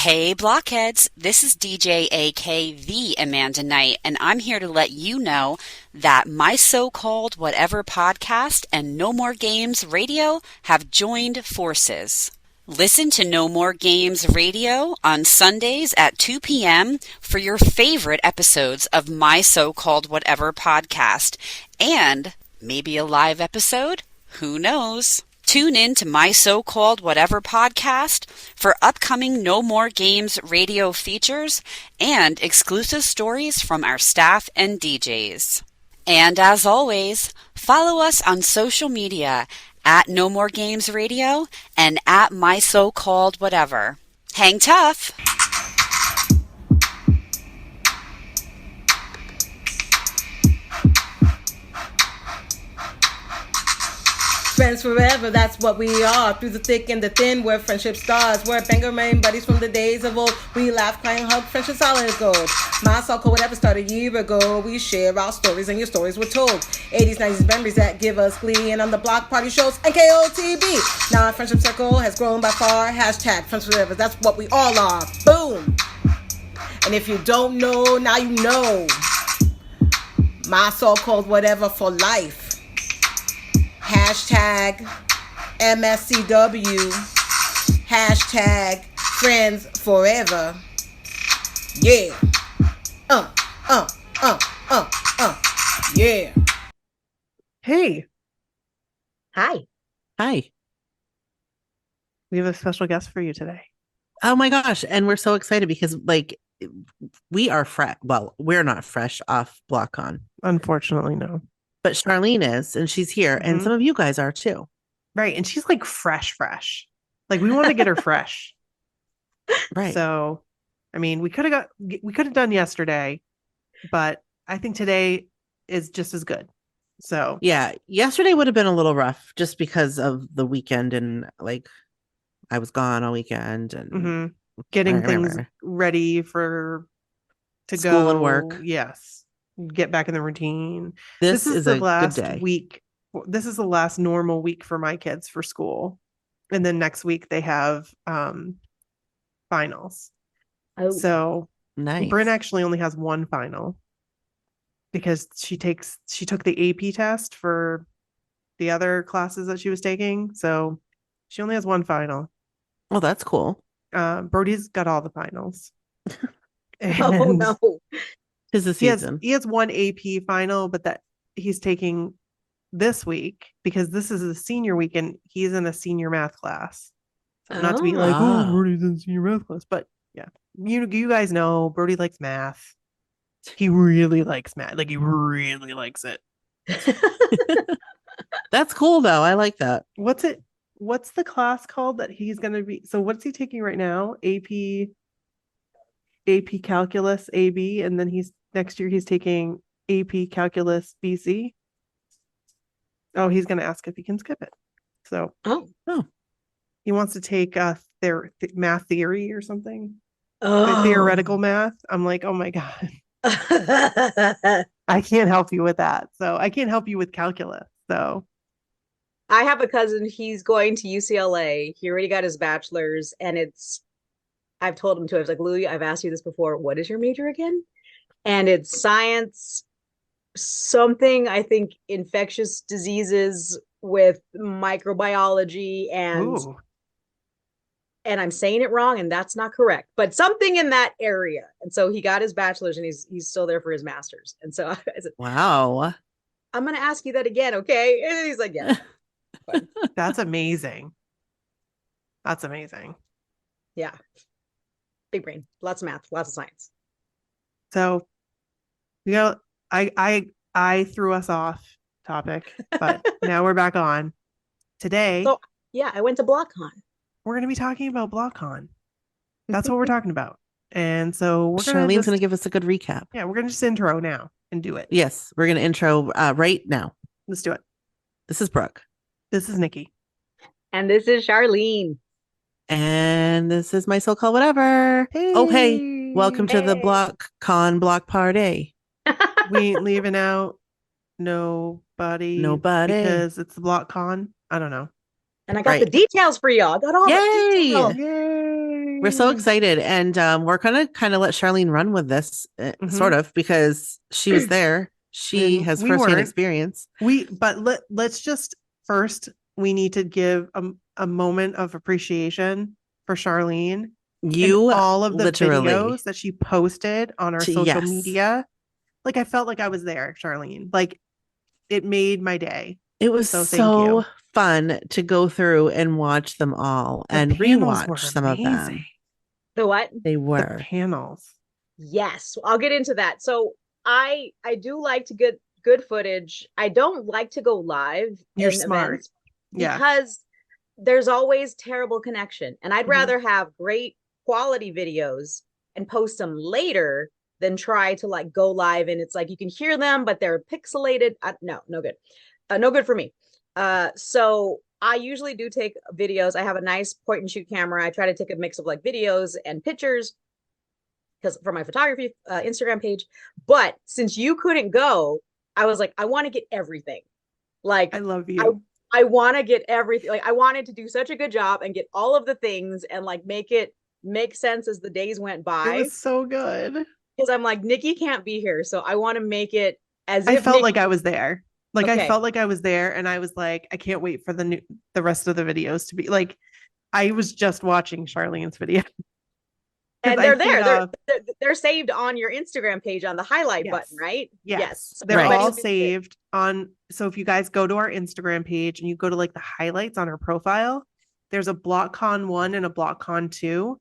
Hey Blockheads, this is DJ AK the Amanda Knight, and I'm here to let you know that my so-called whatever podcast and No More Games Radio have joined forces. Listen to No More Games Radio on Sundays at 2 p.m. for your favorite episodes of my so-called whatever podcast, and maybe a live episode? Who knows? Tune in to my so-called whatever podcast for upcoming No More Games radio features and exclusive stories from our staff and DJs. And as always, follow us on social media at No More Games Radio and at my so-called whatever. Hang tough! Friends forever, that's what we are. Through the thick and the thin, we're friendship stars. We're banger main buddies from the days of old. We laugh, cry, and hug, friendship solid gold. My so-called whatever started a year ago. We share our stories and your stories were told. 80s, 90s memories that give us glee. And on the block party shows and KOTB. Now our friendship circle has grown by far. Hashtag friends forever, that's what we all are. Boom! And if you don't know, now you know. My so-called whatever for life. Hashtag MSCW. Hashtag friends forever. Yeah. Yeah. Hey. Hi. Hi. We have a special guest for you today. Oh my gosh. And we're so excited because we are fresh. Well, we're not fresh off BlockCon. Unfortunately, no. But Charlene is, and she's here. And some of you guys are too. Right. And she's like fresh. Like we want to get her fresh. Right. So, I mean, we could have done yesterday, but I think today is just as good. So yeah, yesterday would have been a little rough just because of the weekend and like I was gone all weekend and getting things ready to school go and work. Yes. Get back in the routine. This is the a last good day. week. This is the last normal week for my kids for school. And then next week they have finals. Oh, so nice. Bryn actually only has one final because she took the AP test for the other classes that she was taking. So she only has one final. Oh, that's cool. Brody's got all the finals. oh no. Tis the season. He has one AP final, but that he's taking this week because this is the senior week and he's in a senior math class. So not to be like, oh, Brody's in senior math class, but yeah, you guys know Brody likes math. He really likes math. Like he really likes it. That's cool though. I like that. What's the class called that he's going to be? So what's he taking right now? AP Calculus AB, and then next year he's taking AP Calculus BC. Oh, he's going to ask if he can skip it. So, he wants to take their math theory or something. Theoretical math. I'm like, oh my god, I can't help you with that. So I can't help you with calculus. So I have a cousin. He's going to UCLA. He already got his bachelor's, and I've told him to. I was like, Louis, I've asked you this before. What is your major again? And it's science, something, I think, infectious diseases with microbiology and I'm saying it wrong, and that's not correct, but something in that area. And so he got his bachelor's, and he's still there for his master's. And so I said, wow, I'm going to ask you that again, okay? And he's like, yeah. That's amazing. That's amazing. Yeah. Big brain, lots of math, lots of science. So, I threw us off topic, but now we're back on. Today, so yeah, I went to BlockCon. We're going to be talking about BlockCon. That's what we're talking about. And so Charlene's going to give us a good recap. Yeah, we're going to just intro now and do it. Yes, we're going to intro right now. Let's do it. This is Brooke. This is Nikki. And this is Charlene. And this is my so-called whatever. Hey. Oh, hey. Welcome to the BlockCon block party. We ain't leaving out nobody. Nobody. Because it's the BlockCon. I don't know. And I got the details for y'all. I got all the details. Yay! We're so excited. And we're going to kind of let Charlene run with this, sort of, because she was there. She has firsthand experience. Let's just first, we need to give a moment of appreciation for Charlene. You all of the videos that she posted on our social media. Like, I felt like I was there, Charlene. Like, it made my day. It was so fun to go through and watch them all and rewatch some of them. The what? They were the panels. Yes, I'll get into that. So I do like to get good footage. I don't like to go live. You're smart. Because there's always terrible connection. And I'd rather have great quality videos and post them later than try to like go live and it's like you can hear them but they're pixelated. No good. No good for me. So I usually do take videos. I have a nice point and shoot camera. I try to take a mix of like videos and pictures because for my photography Instagram page. But since you couldn't go, I was like, I want to get everything. Like, I love you. I want to get everything. Like, I wanted to do such a good job and get all of the things and like make it make sense as the days went by. It was so good. Because I'm like, Nikki can't be here. So I want to make it as if I felt like I was there. Like, okay. I felt like I was there and I was like, I can't wait for the rest of the videos to be like, I was just watching Charlene's video. And they're they're saved on your Instagram page on the highlight button, right? Yes. So they're all saved on. So if you guys go to our Instagram page and you go to like the highlights on our profile, there's a BlockCon 1 and a BlockCon 2.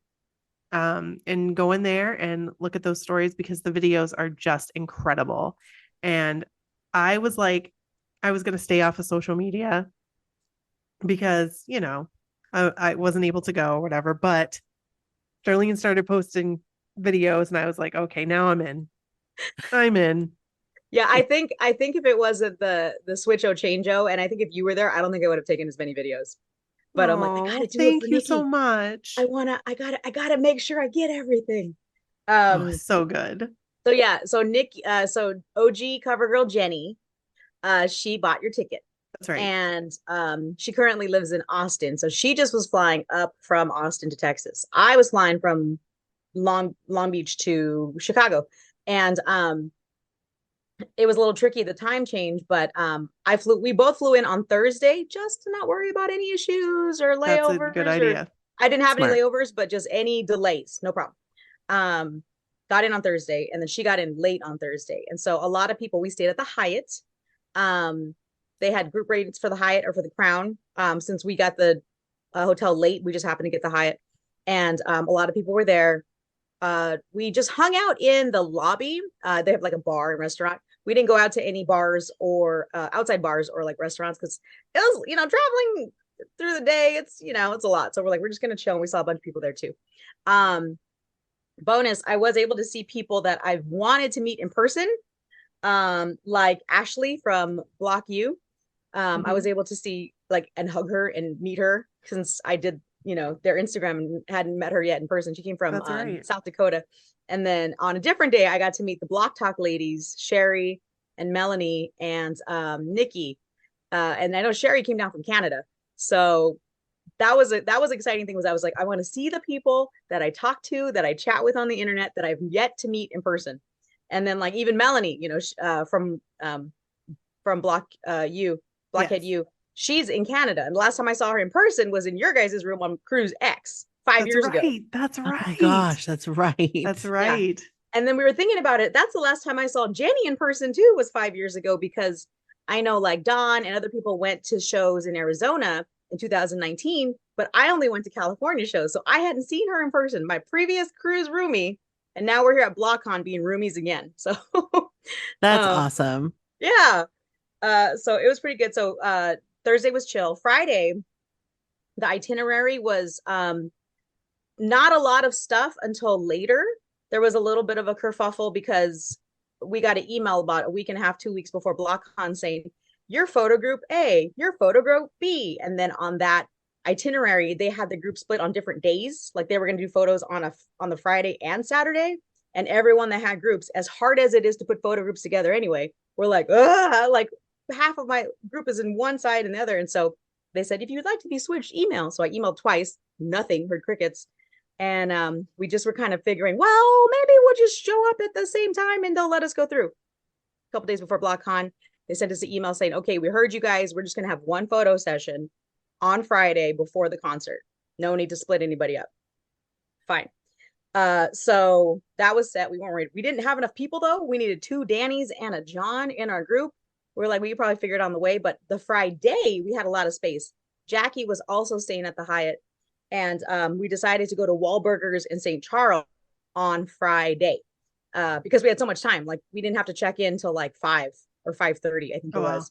And go in there and look at those stories because the videos are just incredible. And I was like, I was going to stay off of social media because, you know, I wasn't able to go or whatever, but Charlene started posting videos and I was like, okay, now I'm in. Yeah, I think if it wasn't the Switch-O Change-O, and I think if you were there, I don't think I would have taken as many videos. But I'm like, I gotta do thank it for you Nikki. so much. I gotta make sure I get everything. So good. So yeah, so Nikki, so OG cover girl Jenny, she bought your ticket. That's right. And she currently lives in Austin. So she just was flying up from Austin to Texas. I was flying from Long Beach to Chicago. And it was a little tricky, the time change, but we both flew in on Thursday just to not worry about any issues or layovers. That's a good idea. I didn't have any layovers, but just any delays, no problem. Got in on Thursday, and then she got in late on Thursday. And so a lot of people, we stayed at the Hyatt. They had group rates for the Hyatt or for the Crown. Since we got the hotel late, we just happened to get the Hyatt. And a lot of people were there. We just hung out in the lobby. They have like a bar and restaurant. We didn't go out to any bars or outside bars or like restaurants because it was, traveling through the day. It's, it's a lot. So we're like, we're just going to chill. And we saw a bunch of people there too. Bonus, I was able to see people that I've wanted to meet in person. Like Ashley from Block U. I was able to see and hug her and meet her since I did, their Instagram and hadn't met her yet in person. She came from South Dakota. And then on a different day, I got to meet the Block Talk ladies, Sherry and Melanie and Nikki. And I know Sherry came down from Canada. So that was exciting thing was I was like, I want to see the people that I talk to, that I chat with on the internet, that I've yet to meet in person. And then even Melanie, from Blockhead U, she's in Canada. And the last time I saw her in person was in your guys' room on Cruise X 5 years ago. That's right. Oh my gosh, that's right. That's right. Yeah. And then we were thinking about it. That's the last time I saw Jenny in person too, was 5 years ago, because I know Dawn and other people went to shows in Arizona in 2019, but I only went to California shows. So I hadn't seen her in person, my previous cruise roomie. And now we're here at BlockCon being roomies again. So that's awesome. Yeah. So it was pretty good. So Thursday was chill. Friday, the itinerary was not a lot of stuff until later. There was a little bit of a kerfuffle because we got an email about a week and a half, 2 weeks before BlockCon saying, your photo group A, your photo group B. And then on that itinerary, they had the group split on different days. Like they were going to do photos on the Friday and Saturday. And everyone that had groups, as hard as it is to put photo groups together anyway, we're like, half of my group is in one side and the other. And so they said, if you'd like to be switched, email. So I emailed twice, nothing, heard crickets. And we just were kind of figuring, well, maybe we'll just show up at the same time and they'll let us go through. A couple days before BlockCon, they sent us an email saying, okay, we heard you guys. We're just going to have one photo session on Friday before the concert. No need to split anybody up. Fine. So that was set. We weren't worried. We didn't have enough people though. We needed 2 Dannys and a John in our group. We're like, we could probably figure it on the way, but the Friday we had a lot of space. Jackie was also staying at the Hyatt, and we decided to go to Wahlburgers in St. Charles on Friday because we had so much time. Like we didn't have to check in till like 5 or 5:30, I think it was,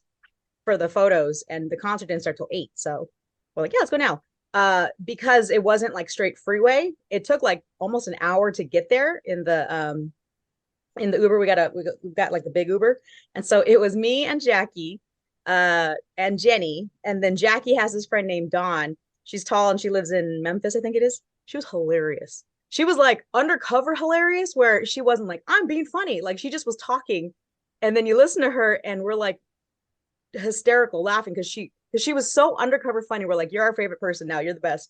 for the photos, and the concert didn't start till 8. So we're like, yeah, let's go now. Because it wasn't like straight freeway, it took like almost an hour to get there in the Uber. We got like the big Uber, and so it was me and Jackie and Jenny, and then Jackie has this friend named Dawn. She's tall and she lives in Memphis, I think it is. She was hilarious. She was like undercover hilarious, where she wasn't like, I'm being funny, like she just was talking, and then you listen to her and we're like hysterical laughing because she was so undercover funny. We're like, you're our favorite person now, you're the best.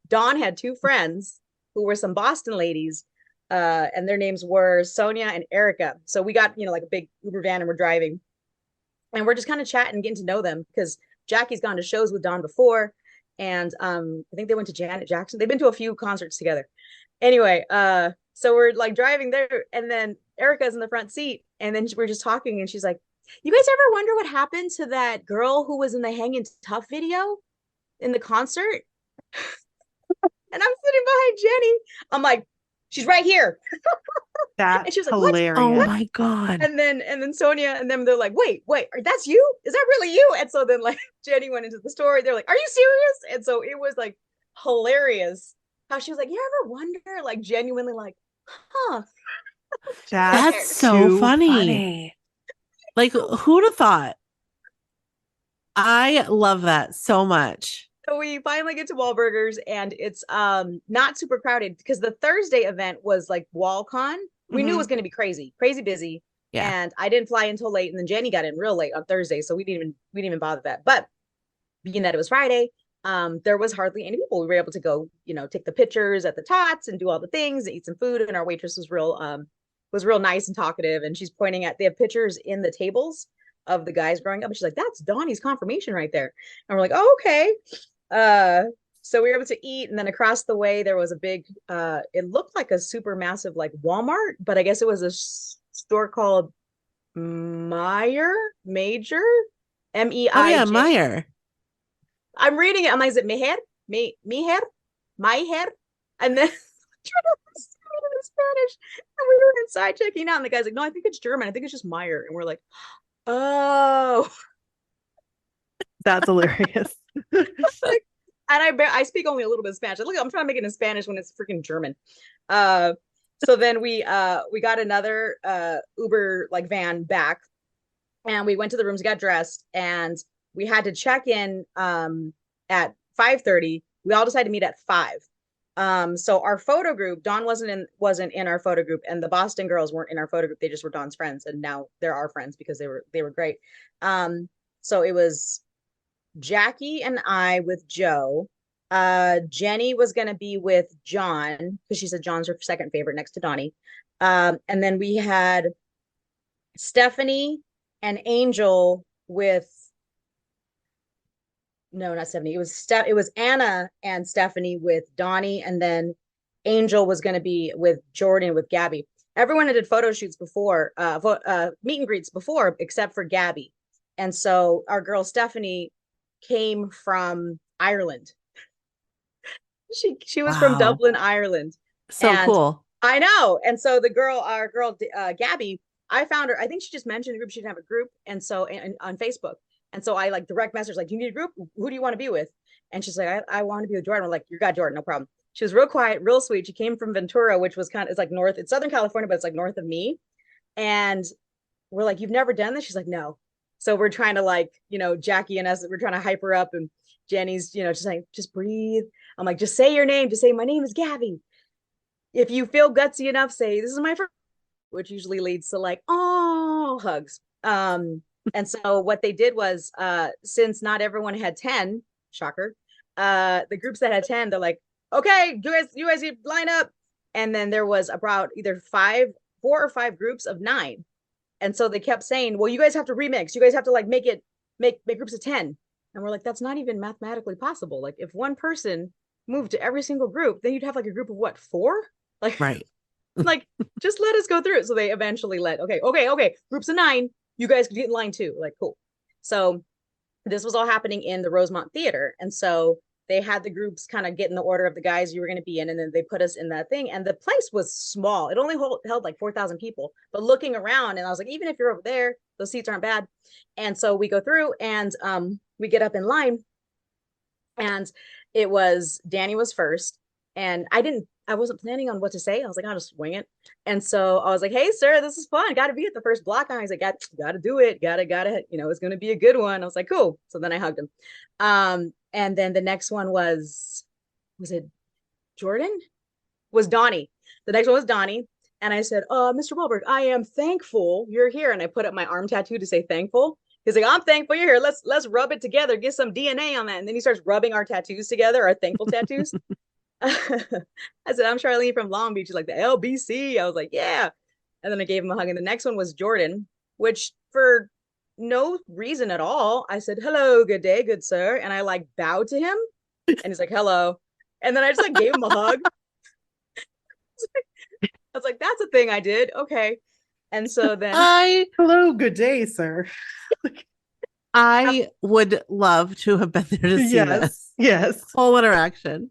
Dawn had 2 friends who were some Boston ladies, and their names were Sonia and Erica. So we got, like a big Uber van and we're driving, and we're just kind of chatting, getting to know them, because Jackie's gone to shows with Dawn before, and I think they went to Janet Jackson. They've been to a few concerts together. Anyway, so we're like driving there, and then Erica's in the front seat, and then we're just talking, and she's like, you guys ever wonder what happened to that girl who was in the Hangin' Tough video in the concert? And I'm sitting behind Jenny. I'm like, she's right here. That's and she was like, hilarious. Oh my God. And then Sonia and them, they're like, wait, that's you? Is that really you? And so then like Jenny went into the story. They're like, are you serious? And so it was like hilarious how she was like, you ever wonder, like genuinely like, huh? That's so funny. Like, who'd have thought? I love that so much. So we finally get to Wahlburgers, and it's not super crowded because the Thursday event was like WallCon. We knew it was going to be crazy busy. Yeah. And I didn't fly until late, and then Jenny got in real late on Thursday, so we didn't even bother that. But being that it was Friday, there was hardly any people. We were able to go, take the pictures at the Tots and do all the things, and eat some food. And our waitress was real nice and talkative, and she's pointing at, they have pictures in the tables of the guys growing up, and she's like, that's Donnie's confirmation right there. And we're like, oh, okay. So we were able to eat, and then across the way there was a big it looked like a super massive like Walmart, but I guess it was a store called Major MEI. Oh yeah, Meyer. I'm reading it. I'm like, is it Meher? Meher? And then in Spanish, and we were inside checking out, and the guy's like, no, I think it's German, I think it's just Meyer. And we're like, oh, that's hilarious. Like, and I speak only a little bit of Spanish. Look, I'm trying to make it in Spanish when it's freaking German. So then we got another Uber like van back, and we went to the rooms, got dressed, and we had to check in at 5:30. We all decided to meet at 5. So our photo group, Dawn wasn't in our photo group, and the Boston girls weren't in our photo group. They just were Dawn's friends, and now they're our friends because they were great. So it was Jackie and I with Joe. Jenny was going to be with John because she said John's her second favorite next to Donnie. And then we had Stephanie and Angel with, no, not Stephanie. It was Anna and Stephanie with Donnie, and then Angel was going to be with Jordan with Gabby. Everyone had did photo shoots before, meet and greets before, except for Gabby. And so our girl Stephanie came from Ireland. She was from Dublin, Ireland. So cool. I know. And so our girl Gabby, I found her. I think she just mentioned the group. She didn't have a group, and so on Facebook. And so I like direct message, like, you need a group? Who do you want to be with? And she's like, I want to be with Jordan. I'm like, you got Jordan, no problem. She was real quiet, real sweet. She came from Ventura, which was it's like north. It's Southern California, but it's like north of me. And we're like, you've never done this? She's like, no. So we're trying to like, Jackie and us, we're trying to hype her up, and Jenny's, just like, just breathe. I'm like, just say your name. Just say, my name is Gabby. If you feel gutsy enough, say, this is my first, which usually leads to like, oh, hugs. And so what they did was, since not everyone had 10, shocker. The groups that had 10, they're like, okay, you guys line up. And then there was about either 4 or 5 groups of 9. And so they kept saying, well, you guys have to remix. You guys have to like make groups of 10. And we're like, that's not even mathematically possible. Like if one person moved to every single group, then you'd have like a group of what, 4? Like, Right. like just let us go through it. So they eventually okay, groups of 9, you guys can get in line too. Like, cool. So this was all happening in the Rosemont Theater. And so they had the groups kind of get in the order of the guys you were going to be in. And then they put us in that thing. And the place was small. It only held like 4,000 people. But looking around, and I was like, even if you're over there, those seats aren't bad. And so we go through and we get up in line. And it was, Danny was first. And I wasn't planning on what to say. I was like, I'll just wing it. And so I was like, hey, sir, this is fun. Got to be at the first BlockCon. He's like, got to do it. Got to, it's going to be a good one. I was like, cool. So then I hugged him. And then the next one was it Jordan? Was Donnie. The next one was Donnie. And I said, Mr. Wahlberg, I am thankful you're here. And I put up my arm tattoo to say thankful. He's like, I'm thankful you're here. Let's rub it together. Get some DNA on that. And then he starts rubbing our tattoos together, our thankful tattoos. I said, I'm Charlene from Long Beach. He's like, the LBC. I was like, yeah. And then I gave him a hug. And the next one was Jordan, which for no reason at all, I said, hello, good day, good sir. And I like bowed to him. And he's like, hello. And then I just like gave him a hug. I was like, that's a thing I did. Okay. And so then hello, good day, sir. I would love to have been there to see this. Yes. Whole interaction.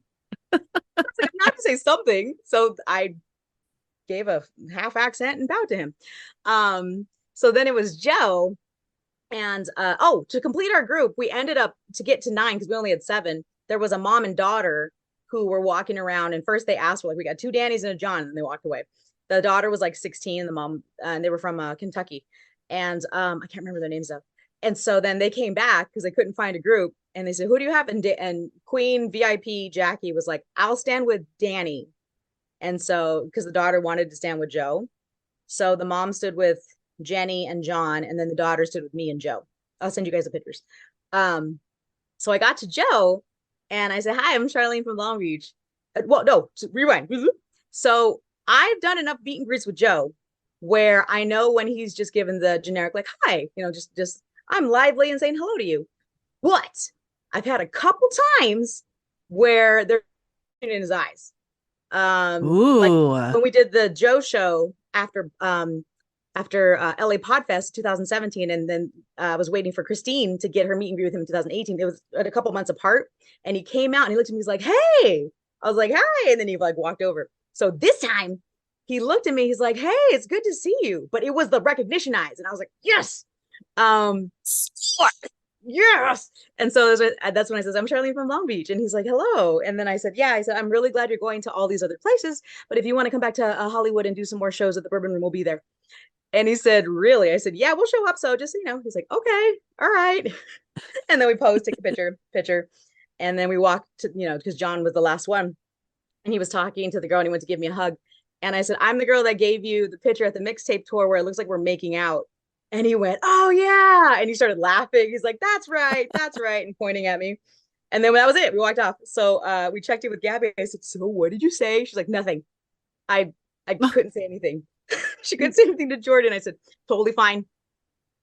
I was like, I'm not to say something. So I gave a half accent and bowed to him. So then it was Joe. And to complete our group, we ended up to get to 9 because we only had 7. There was a mom and daughter who were walking around. And first they asked, like, we got 2 Dannys and a John, and they walked away. The daughter was like 16, the mom, and they were from Kentucky. And I can't remember their names though. And so then they came back because they couldn't find a group. And they said, who do you have? And Queen VIP Jackie was like, I'll stand with Danny. And so, because the daughter wanted to stand with Joe. So the mom stood with Jenny and John, and then the daughter stood with me and Joe. I'll send you guys the pictures. So I got to Joe and I said, hi, I'm Charlene from Long Beach. Well, no, rewind. So I've done enough meet and greets with Joe where I know when he's just given the generic, like, hi, just I'm lively and saying hello to you. But I've had a couple times where they're in his eyes. Like when we did the Joe show after LA Podfest 2017, and then I was waiting for Christine to get her meet and greet with him in 2018. It was a couple months apart, and he came out and he looked at me, he's like, hey. I was like, hi, and then he like walked over. So this time he looked at me, he's like, hey, it's good to see you. But it was the recognition eyes, and I was like, yes. Yes. And so that's when I said, I'm Charlene from Long Beach. And he's like, hello. And then I said, yeah, I said, I'm really glad you're going to all these other places, but if you want to come back to Hollywood and do some more shows at the Bourbon Room, we'll be there. And he said, really? I said, yeah, we'll show up. So just, he's like, okay, all right. And then we posed, take a picture. And then we walked to, because John was the last one, and he was talking to the girl and he went to give me a hug. And I said, I'm the girl that gave you the picture at the mixtape tour where it looks like we're making out. And he went, oh yeah. And he started laughing. He's like, that's right. And pointing at me. And then that was it. We walked off. So we checked in with Gabby. I said, so what did you say? She's like, nothing. I couldn't say anything. She couldn't say anything to Jordan. I said, totally fine.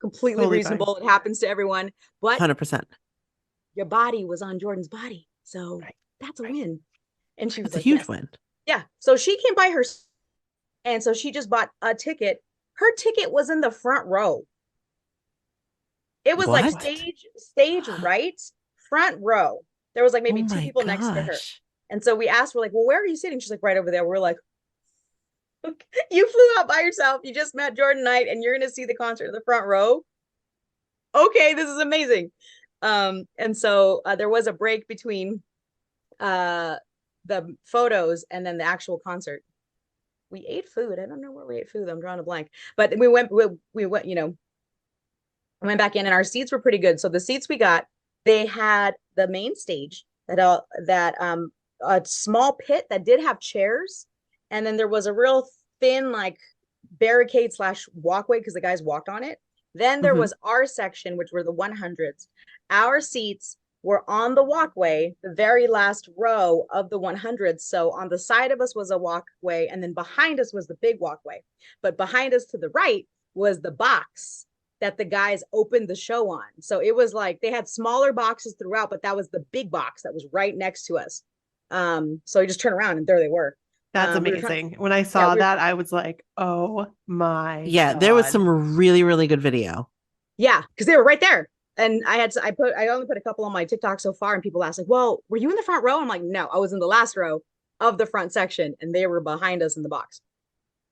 Completely totally reasonable. Fine. It happens to everyone. But 100%. Your body was on Jordan's body. So that's a win. And she was like, a huge win. Yeah. So she came by her. And so she just bought a ticket. Her ticket was in the front row. It was what? Like stage right, front row. There was like maybe 2 people next to her. And so we asked, we're like, well, where are you sitting? She's like, right over there. We're like, okay. You flew out by yourself. You just met Jordan Knight and you're going to see the concert in the front row. Okay, this is amazing. And so there was a break between the photos and then the actual concert. We ate food. I don't know where we ate food. I'm drawing a blank. But we went, went back in, and our seats were pretty good. So the seats we got, they had the main stage that a small pit that did have chairs, and then there was a real thin like barricade / walkway because the guys walked on it. Then there was our section, which were the 100s. Our seats were on the walkway, the very last row of the 100. So on the side of us was a walkway, and then behind us was the big walkway. But behind us to the right was the box that the guys opened the show on. So it was like they had smaller boxes throughout, but that was the big box that was right next to us. So we just turned around and there they were. That's amazing. When I saw that, I was like, oh my God. There was some really, really good video. Yeah, because they were right there. And I only put a couple on my TikTok so far, and people asked, like, well, were you in the front row? I'm like, no, I was in the last row of the front section, and they were behind us in the box.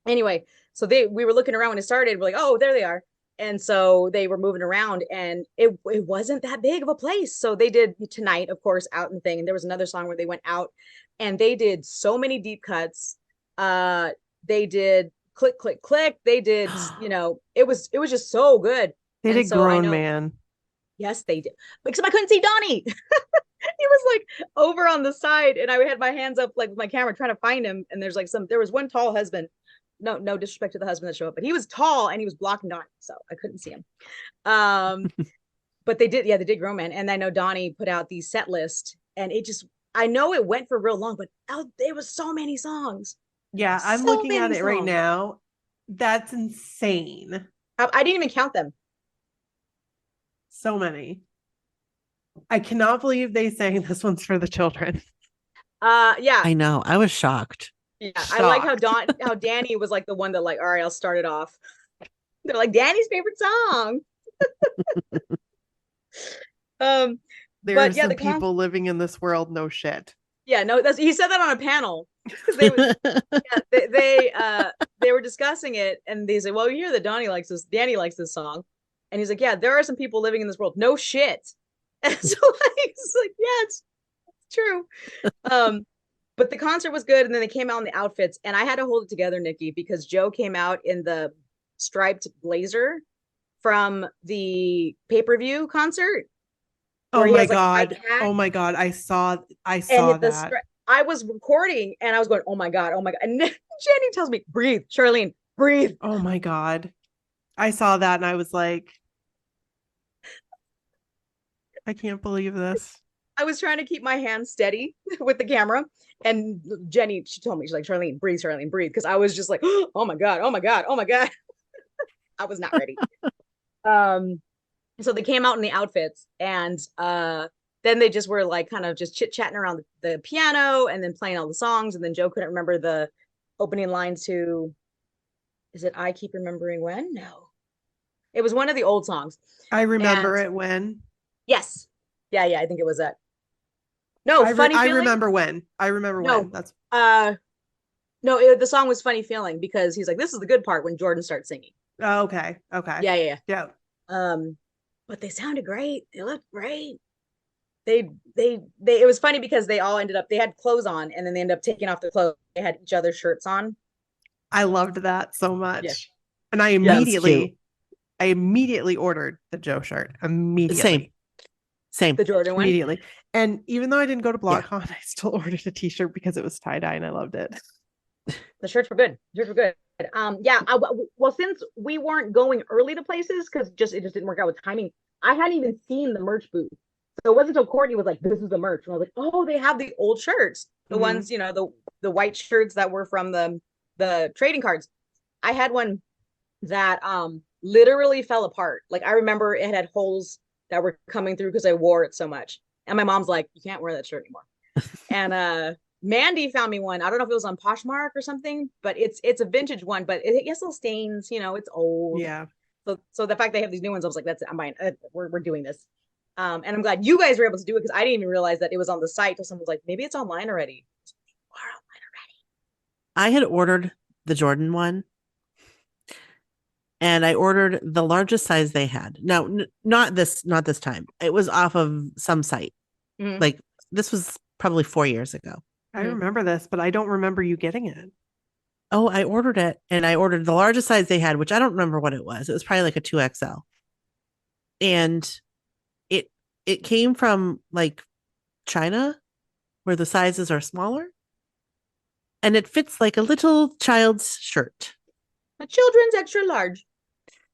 Anyway, so we were looking around when it started. We're like, oh, there they are. And so they were moving around, and it wasn't that big of a place. So they did Tonight, of course, out and thing. And there was another song where they went out, and they did so many deep cuts. They did Click, Click, Click. They did, it was just so good. They did Grown Man. Yes, they did. Except I couldn't see Donnie. He was like over on the side, and I had my hands up like with my camera trying to find him. And there was one tall husband. No disrespect to the husband that showed up, but he was tall and he was blocking Donnie, so I couldn't see him. But they did Grown Man, and I know Donnie put out the set list, and I know it went for real long, but there was so many songs. Yeah, I'm looking at it right now. That's insane. I didn't even count them. So many. I cannot believe they sang This One's for the Children. Yeah. I know. I was shocked. Yeah, I like how Danny was like the one that like, all right, I'll start it off. They're like Danny's favorite song. There are some people living in this world, no shit. Yeah, no, he said that on a panel. They were discussing it, and they said, well, we hear that Danny likes this song. And he's like, yeah, there are some people living in this world. No shit. And so it's like, yeah, it's true. But the concert was good, and then they came out in the outfits, and I had to hold it together, Nikki, because Joe came out in the striped blazer from the pay-per-view concert. Oh my God. Oh my God. I saw that. I was recording, and I was going, oh my God. And Jenny tells me, breathe, Charlene, breathe. Oh my God. I saw that, and I was like, I can't believe this. I was trying to keep my hands steady with the camera. And Jenny, she told me, she's like, Charlene, breathe, because I was just like, oh my God. I was not ready. So they came out in the outfits, and then they just were like kind of just chit-chatting around the piano and then playing all the songs. And then Joe couldn't remember the opening line to, is it I Keep Remembering When? No. It was one of the old songs. I remember it when. Yes. Yeah, I think it was that. No, Funny Feeling. I remember when. That's the song was Funny Feeling, because he's like, this is the good part when Jordan starts singing. Oh, okay. Yeah. But they sounded great. They looked great. They it was funny because they all they had clothes on, and then they ended up taking off their clothes. They had each other's shirts on. I loved that so much. Yeah. And I immediately ordered the Joe shirt. Immediately. Same. The Jordan one. Immediately. And even though I didn't go to BlockCon, I still ordered a t-shirt because it was tie-dye and I loved it. The shirts were good. Well, since we weren't going early to places because it just didn't work out with timing, I hadn't even seen the merch booth. So it wasn't until Courtney was like, this is the merch. And I was like, oh, they have the old shirts. The ones, the white shirts that were from the trading cards. I had one that literally fell apart. Like, I remember it had holes that were coming through because I wore it so much. And my mom's like, you can't wear that shirt anymore. And Mandy found me one. I don't know if it was on Poshmark or something, but it's a vintage one, but it gets little stains, it's old. Yeah. So the fact they have these new ones, I was like, I'm buying it. We're doing this. And I'm glad you guys were able to do it, because I didn't even realize that it was on the site. So someone was like, maybe it's online already. We're online already. I had ordered the Jordan one, and I ordered the largest size they had. No, not this time. It was off of some site. Mm-hmm. Like, this was probably 4 years ago. I remember this, but I don't remember you getting it. Oh, I ordered it, and I ordered the largest size they had, which I don't remember what it was. It was probably like a 2XL. And it came from like China, where the sizes are smaller. And it fits like a little child's shirt. A children's extra large.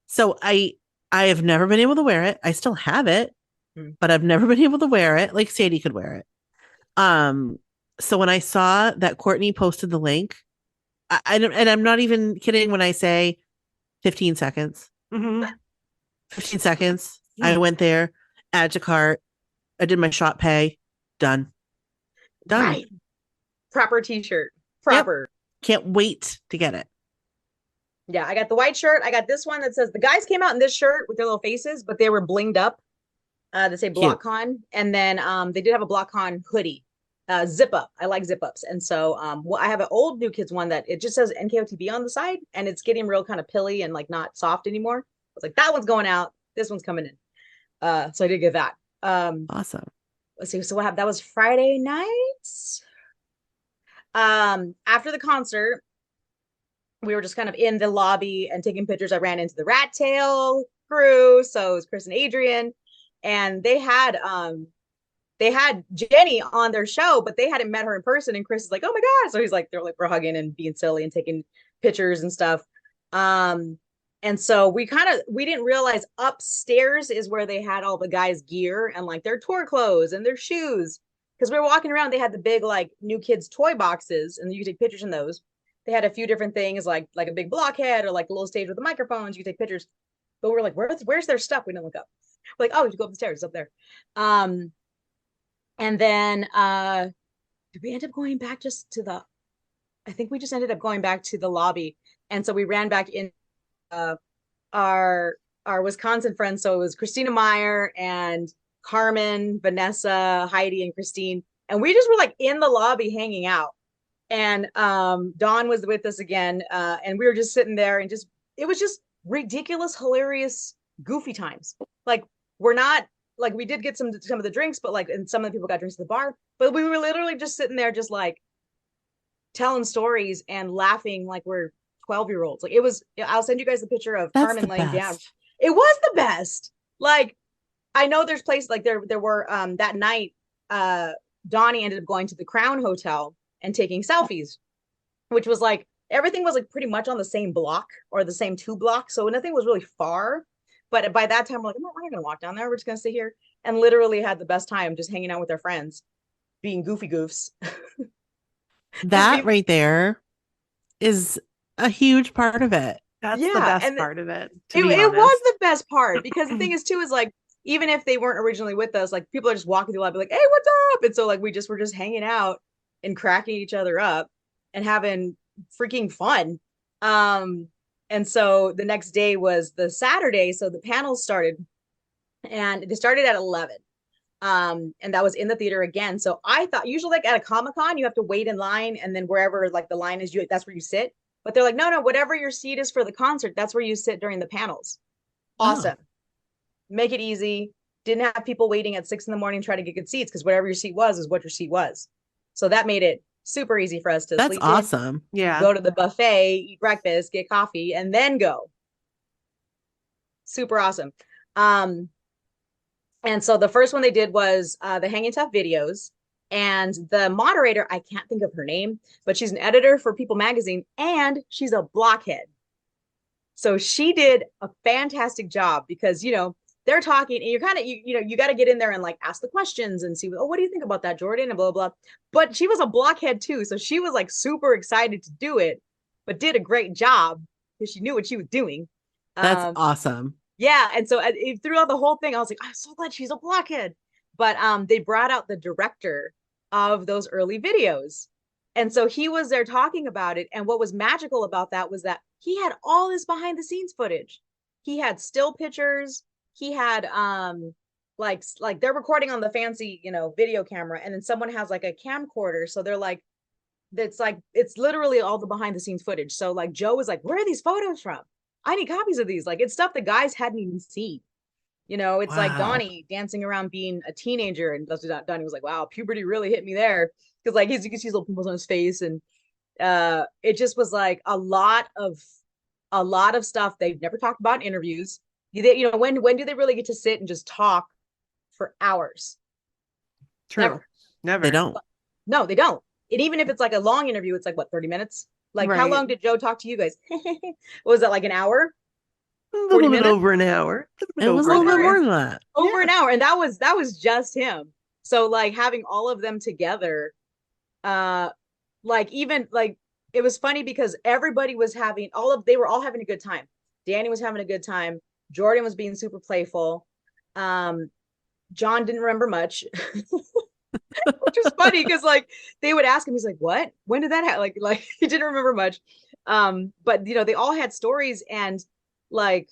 So I have never been able to wear it. I still have it. but I've never been able to wear it. Like Sadie could wear it. So when I saw that Courtney posted the link, I don't, and I'm not even kidding when I say 15 seconds. 15 seconds. I went there, add to cart. I did my shot pay. Done. Right. Proper t-shirt. Proper. Yep. Can't wait to get it. Yeah, I got the white shirt. I got this one that says the guys came out in this shirt with their little faces, but they were blinged up. They say BlockCon. And then they did have a BlockCon hoodie. Zip up. I like zip ups. And so I have an old New Kids one that it just says NKOTB on the side, and it's getting real kind of pilly and like not soft anymore. I was like, that one's going out. This one's coming in. So I did get that. Awesome. Let's see. So what happened? That was Friday nights. After the concert, we were just kind of in the lobby and taking pictures. I ran into the Rat Tail crew. So it was Chris and Adrian, and they had Jenny on their show, but they hadn't met her in person. And Chris is like, oh my God. So he's like, they're like, we're hugging and being silly and taking pictures and stuff. And so we didn't realize upstairs is where they had all the guys' gear and like their tour clothes and their shoes. Because we were walking around, they had the big like New Kids toy boxes, and you could take pictures in those. They had a few different things like a big blockhead or like a little stage with the microphones. You could take pictures. But we're like, where's their stuff? We didn't look up. We're like, oh, you go up the stairs, it's up there. And then did we end up going back just to the, I think we just ended up going back to the lobby. And so we ran back in our Wisconsin friends. So it was Christina Meyer and Carmen, Vanessa, Heidi, and Christine. And we just were like in the lobby hanging out. And Dawn was with us again. And we were just sitting there and it was just ridiculous, hilarious, goofy times. Like we're not, like we did get some of the drinks, but like, and some of the people got drinks at the bar, but we were literally just sitting there, just like telling stories and laughing like we're 12-year-olds. Like it was, I'll send you guys the picture of Carmen laying down. It was the best. Like, I know there's places like there were, that night, Donnie ended up going to the Crown Hotel and taking selfies, which was like, everything was like pretty much on the same block or the same 2 blocks. So nothing was really far. But by that time, we're like, we're not going to walk down there. We're just going to sit here, and literally had the best time just hanging out with our friends, being goofy goofs. That right there is a huge part of it. That's the best part of it. It was the best part, because the thing is too, is like, even if they weren't originally with us, like people are just walking through the lobby like, hey, what's up? And so like, were just hanging out and cracking each other up and having freaking fun. And so the next day was the Saturday. So the panels started, and they started at 11. And that was in the theater again. So I thought usually like at a Comic-Con, you have to wait in line, and then wherever like the line is, that's where you sit. But they're like, no, whatever your seat is for the concert, that's where you sit during the panels. Awesome. Oh. Make it easy. Didn't have people waiting at 6 a.m. trying to get good seats, because whatever your seat was is what your seat was. So that made it super easy for us to That's sleep awesome. In, yeah. go to the buffet, eat breakfast, get coffee, and then go. Super awesome. And so the first one they did was the Hanging Tough videos. And the moderator, I can't think of her name, but she's an editor for People Magazine, and she's a blockhead. So she did a fantastic job, because, they're talking, and you're kind of, you got to get in there and like ask the questions and see, oh, what do you think about that, Jordan? And blah, blah, blah. But she was a blockhead too. So she was like super excited to do it, but did a great job because she knew what she was doing. That's awesome. Yeah. And so throughout the whole thing, I was like, I'm so glad she's a blockhead. But they brought out the director of those early videos. And so he was there talking about it. And what was magical about that was that he had all this behind the scenes footage. He had still pictures. He had like they're recording on the fancy, video camera, and then someone has like a camcorder. So they're like, it's literally all the behind the scenes footage. So like Joe was like, where are these photos from? I need copies of these. Like, it's stuff the guys hadn't even seen. It's like Donnie dancing around being a teenager, and Donnie was like, wow, puberty really hit me there, because like you can see little pimples on his face, and it just was like a lot of stuff they've never talked about in interviews. When do they really get to sit and just talk for hours? True. Never. They don't. No, they don't. And even if it's like a long interview, it's like what, 30 minutes? Like, right. How long did Joe talk to you guys? Was that like an hour? A 40 little bit minutes? over an hour. It was a little bit more than that. Over an hour. And that was just him. So like having all of them together, like even like it was funny because everybody was having they were all having a good time. Danny was having a good time. Jordan was being super playful. John didn't remember much. Which was funny because like they would ask him, he's like, what? When did that happen? Like he didn't remember much. But you know, they all had stories, and like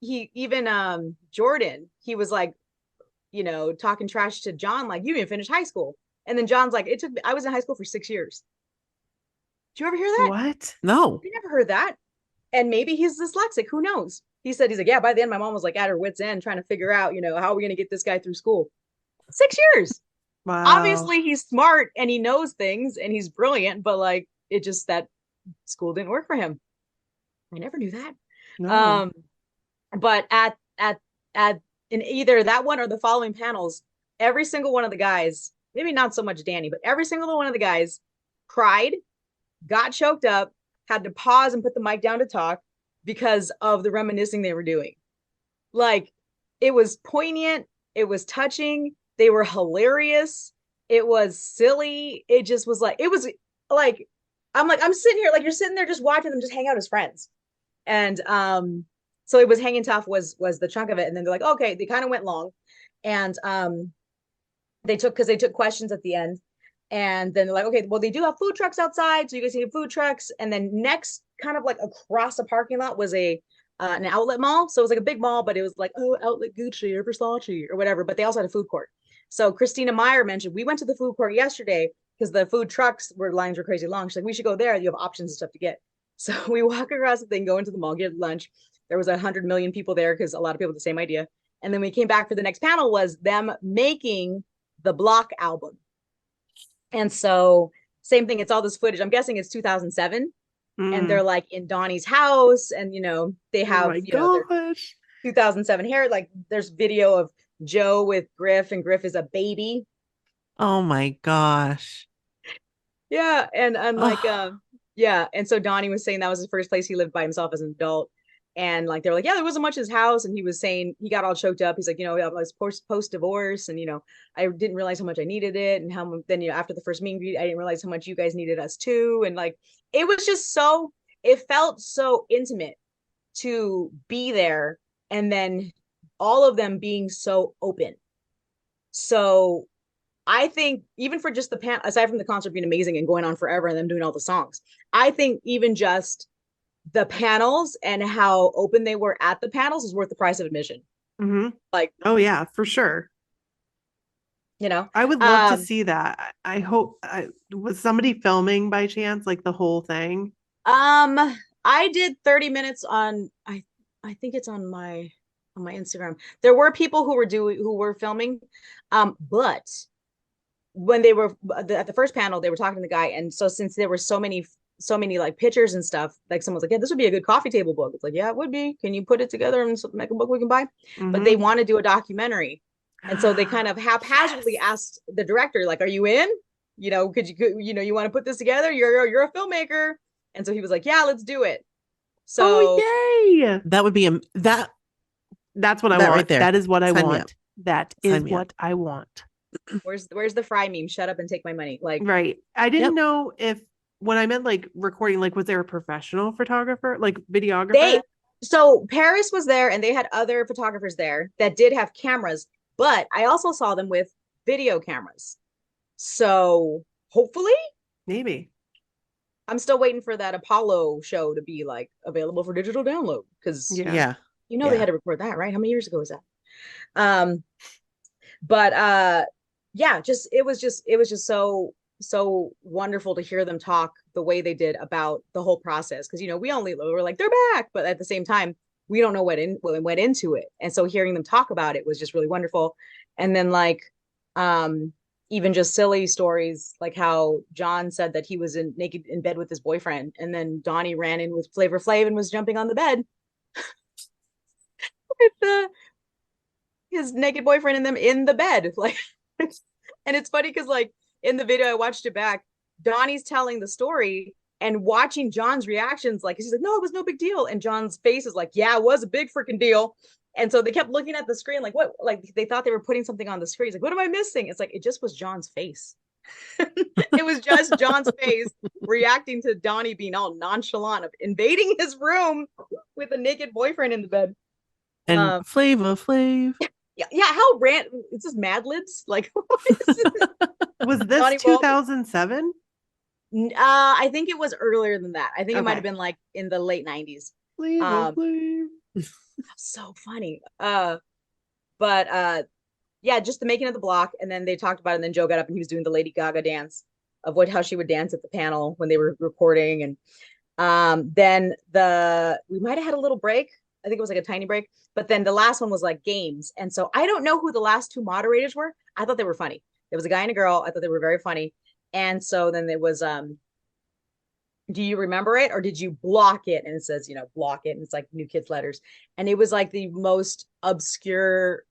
he even Jordan, he was like, you know, talking trash to John, like, you didn't finish high school. And then John's like, I was in high school for 6 years. Did you ever hear that? What? No. You never heard that. And maybe he's dyslexic, who knows? He's like, yeah, by the end my mom was like at her wit's end trying to figure out, you know, how are we going to get this guy through school. 6 years. Wow. Obviously he's smart and he knows things and he's brilliant, but like it just that school didn't work for him. I never knew that. No. But at in either that one or the following panels, every single one of the guys, maybe not so much Danny, but every single one of the guys cried, got choked up, had to pause and put the mic down to talk because of the reminiscing they were doing. Like it was poignant, it was touching, they were hilarious, it was silly, it just was like, it was like, I'm sitting here, like you're sitting there just watching them just hang out as friends. And so it was hanging tough was the chunk of it. And then they're like, okay, they kind of went long. And they took questions at the end. And then they're like, okay, well, they do have food trucks outside. So you guys see food trucks. And then next, kind of like across the parking lot was an outlet mall. So it was like a big mall, but it was like, oh, Outlet Gucci or Versace or whatever. But they also had a food court. So Christina Meyer mentioned, we went to the food court yesterday because the food trucks lines were crazy long. She's like, we should go there. You have options and stuff to get. So we walk across the thing, go into the mall, get lunch. There was 100 million people there because a lot of people had the same idea. And then we came back for the next panel was them making the Block album. And so same thing, it's all this footage. I'm guessing it's 2007. And they're like in Donnie's house, and you know, they have you know, 2007 hair. Like there's video of Joe with Griff, and Griff is a baby. Oh my gosh. Yeah, and like yeah, and so Donnie was saying that was his first place he lived by himself as an adult. And like they were like, yeah, there wasn't much in his house. And he was saying he got all choked up. He's like, you know, I was post divorce, and you know, I didn't realize how much I needed it, and how then you know after the first meet and greet, I didn't realize how much you guys needed us too. And like it was just so, it felt so intimate to be there, and then all of them being so open. So I think even for just the pan, aside from the concert being amazing and going on forever and them doing all the songs, I think even just the panels and how open they were at the panels is worth the price of admission. Mm-hmm. Like, oh yeah, for sure. You know, I would love to see that. I hope was somebody filming by chance, like the whole thing. I did 30 minutes on, I think it's on my Instagram. There were people who were filming, but when they were at the first panel, they were talking to the guy, and so since there were so many like pictures and stuff, like someone's like, yeah, this would be a good coffee table book. It's like, yeah, it would be. Can you put it together and make a book we can buy? Mm-hmm. But they want to do a documentary, and so they kind of haphazardly asked the director, like, are you in? You know, you want to put this together? You're a filmmaker. And so he was like, yeah, let's do it. So yay! That would be that's what I want. Right there. That is what I want. That is what I want. Where's the Fry meme? Shut up and take my money. Like, right. I didn't know if when I meant like recording, like was there a professional photographer, like videographer? So Paris was there, and they had other photographers there that did have cameras, but I also saw them with video cameras. So hopefully, maybe. I'm still waiting for that Apollo show to be like available for digital download, because they had to record that, right? How many years ago was that? Yeah, it was just so wonderful to hear them talk the way they did about the whole process, because you know we were like, they're back, but at the same time we don't know what went into it, and so hearing them talk about it was just really wonderful. And then like even just silly stories, like how John said that he was naked in bed with his boyfriend, and then Donnie ran in with Flavor Flav and was jumping on the bed with his naked boyfriend and them in the bed, like. And it's funny because like in the video I watched it back, Donnie's telling the story and watching John's reactions, like he's like, no, it was no big deal. And John's face is like, yeah, it was a big freaking deal. And so they kept looking at the screen like, what? Like they thought they were putting something on the screen. He's like, what am I missing? It's like, it just was John's face. It was just John's face reacting to Donnie being all nonchalant of invading his room with a naked boyfriend in the bed. And Flavor Flav. Yeah, how it's just Mad Libs. Like, was this 2007? I think it was earlier than that. I think it might have been like in the late 90s. So funny. Yeah, just the making of the block, and then they talked about it, and then Joe got up and he was doing the Lady Gaga dance of how she would dance at the panel when they were recording. And then we might have had a little break. I think it was like a tiny break, but then the last one was like games. And so I don't know who the last two moderators were. I thought they were funny. There was a guy and a girl. I thought they were very funny. And so then there was do you remember it, or did you block it? And it says, block it, and it's like New Kids letters. And it was like the most obscure,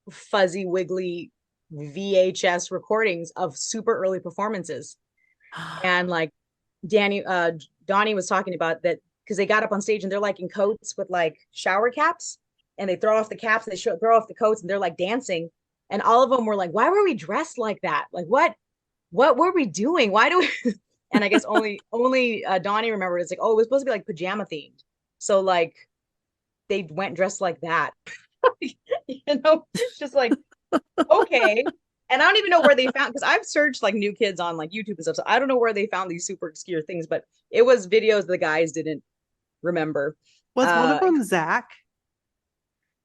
fuzzy, wiggly VHS recordings of super early performances. And like Donnie was talking about that, because they got up on stage and they're like in coats with like shower caps, and they throw off the caps, and they throw off the coats, and they're like dancing. And all of them were like, why were we dressed like that? Like, what were we doing? Why do we? And I guess only Donnie remembered. It's like, oh, it was supposed to be like pajama themed. So like they went dressed like that. Just like, okay. And I don't even know where they found, because I've searched like New Kids on like YouTube and stuff. So I don't know where they found these super obscure things, but it was videos the guys didn't remember. Was one of them Zach?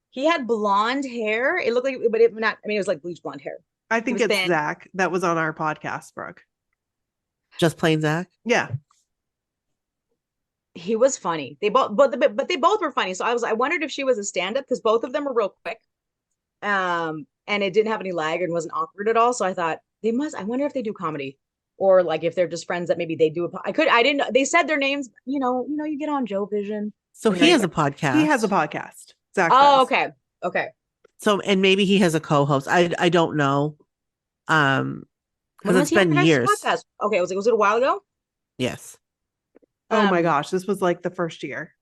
He had blonde hair. It looked like, but it was like bleach blonde hair. I think it's thin. Zach that was on our podcast, Brooke. Just plain Zach? Yeah. He was funny. They both, but they both were funny. So I wondered if she was a stand-up, because both of them were real quick. And it didn't have any lag and wasn't awkward at all. So I thought I wonder if they do comedy, or like if they're just friends that maybe they do. I didn't know. They said their names, you get on Joe Vision. So he has a podcast. He has a podcast. Zach does. Okay. So, and maybe he has a co-host. I don't know. Because it's been years. Podcast? Okay, was it a while ago? Yes. Oh my gosh, this was like the first year.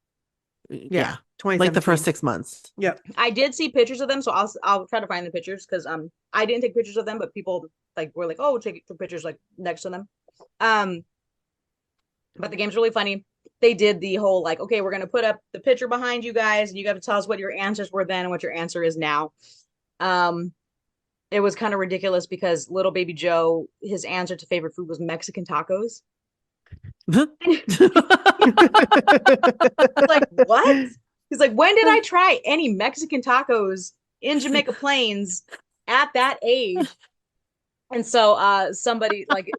Yeah. Like the first 6 months. Yep. I did see pictures of them, so I'll try to find the pictures, because I didn't take pictures of them, but people like were like, oh, we'll take pictures like next to them. But the game's really funny. They did the whole like, okay, we're gonna put up the picture behind you guys, and you got to tell us what your answers were then and what your answer is now. It was kind of ridiculous, because little baby Joe, his answer to favorite food was Mexican tacos. Like, what? He's like, when did I try any Mexican tacos in Jamaica Plains at that age? And so somebody like,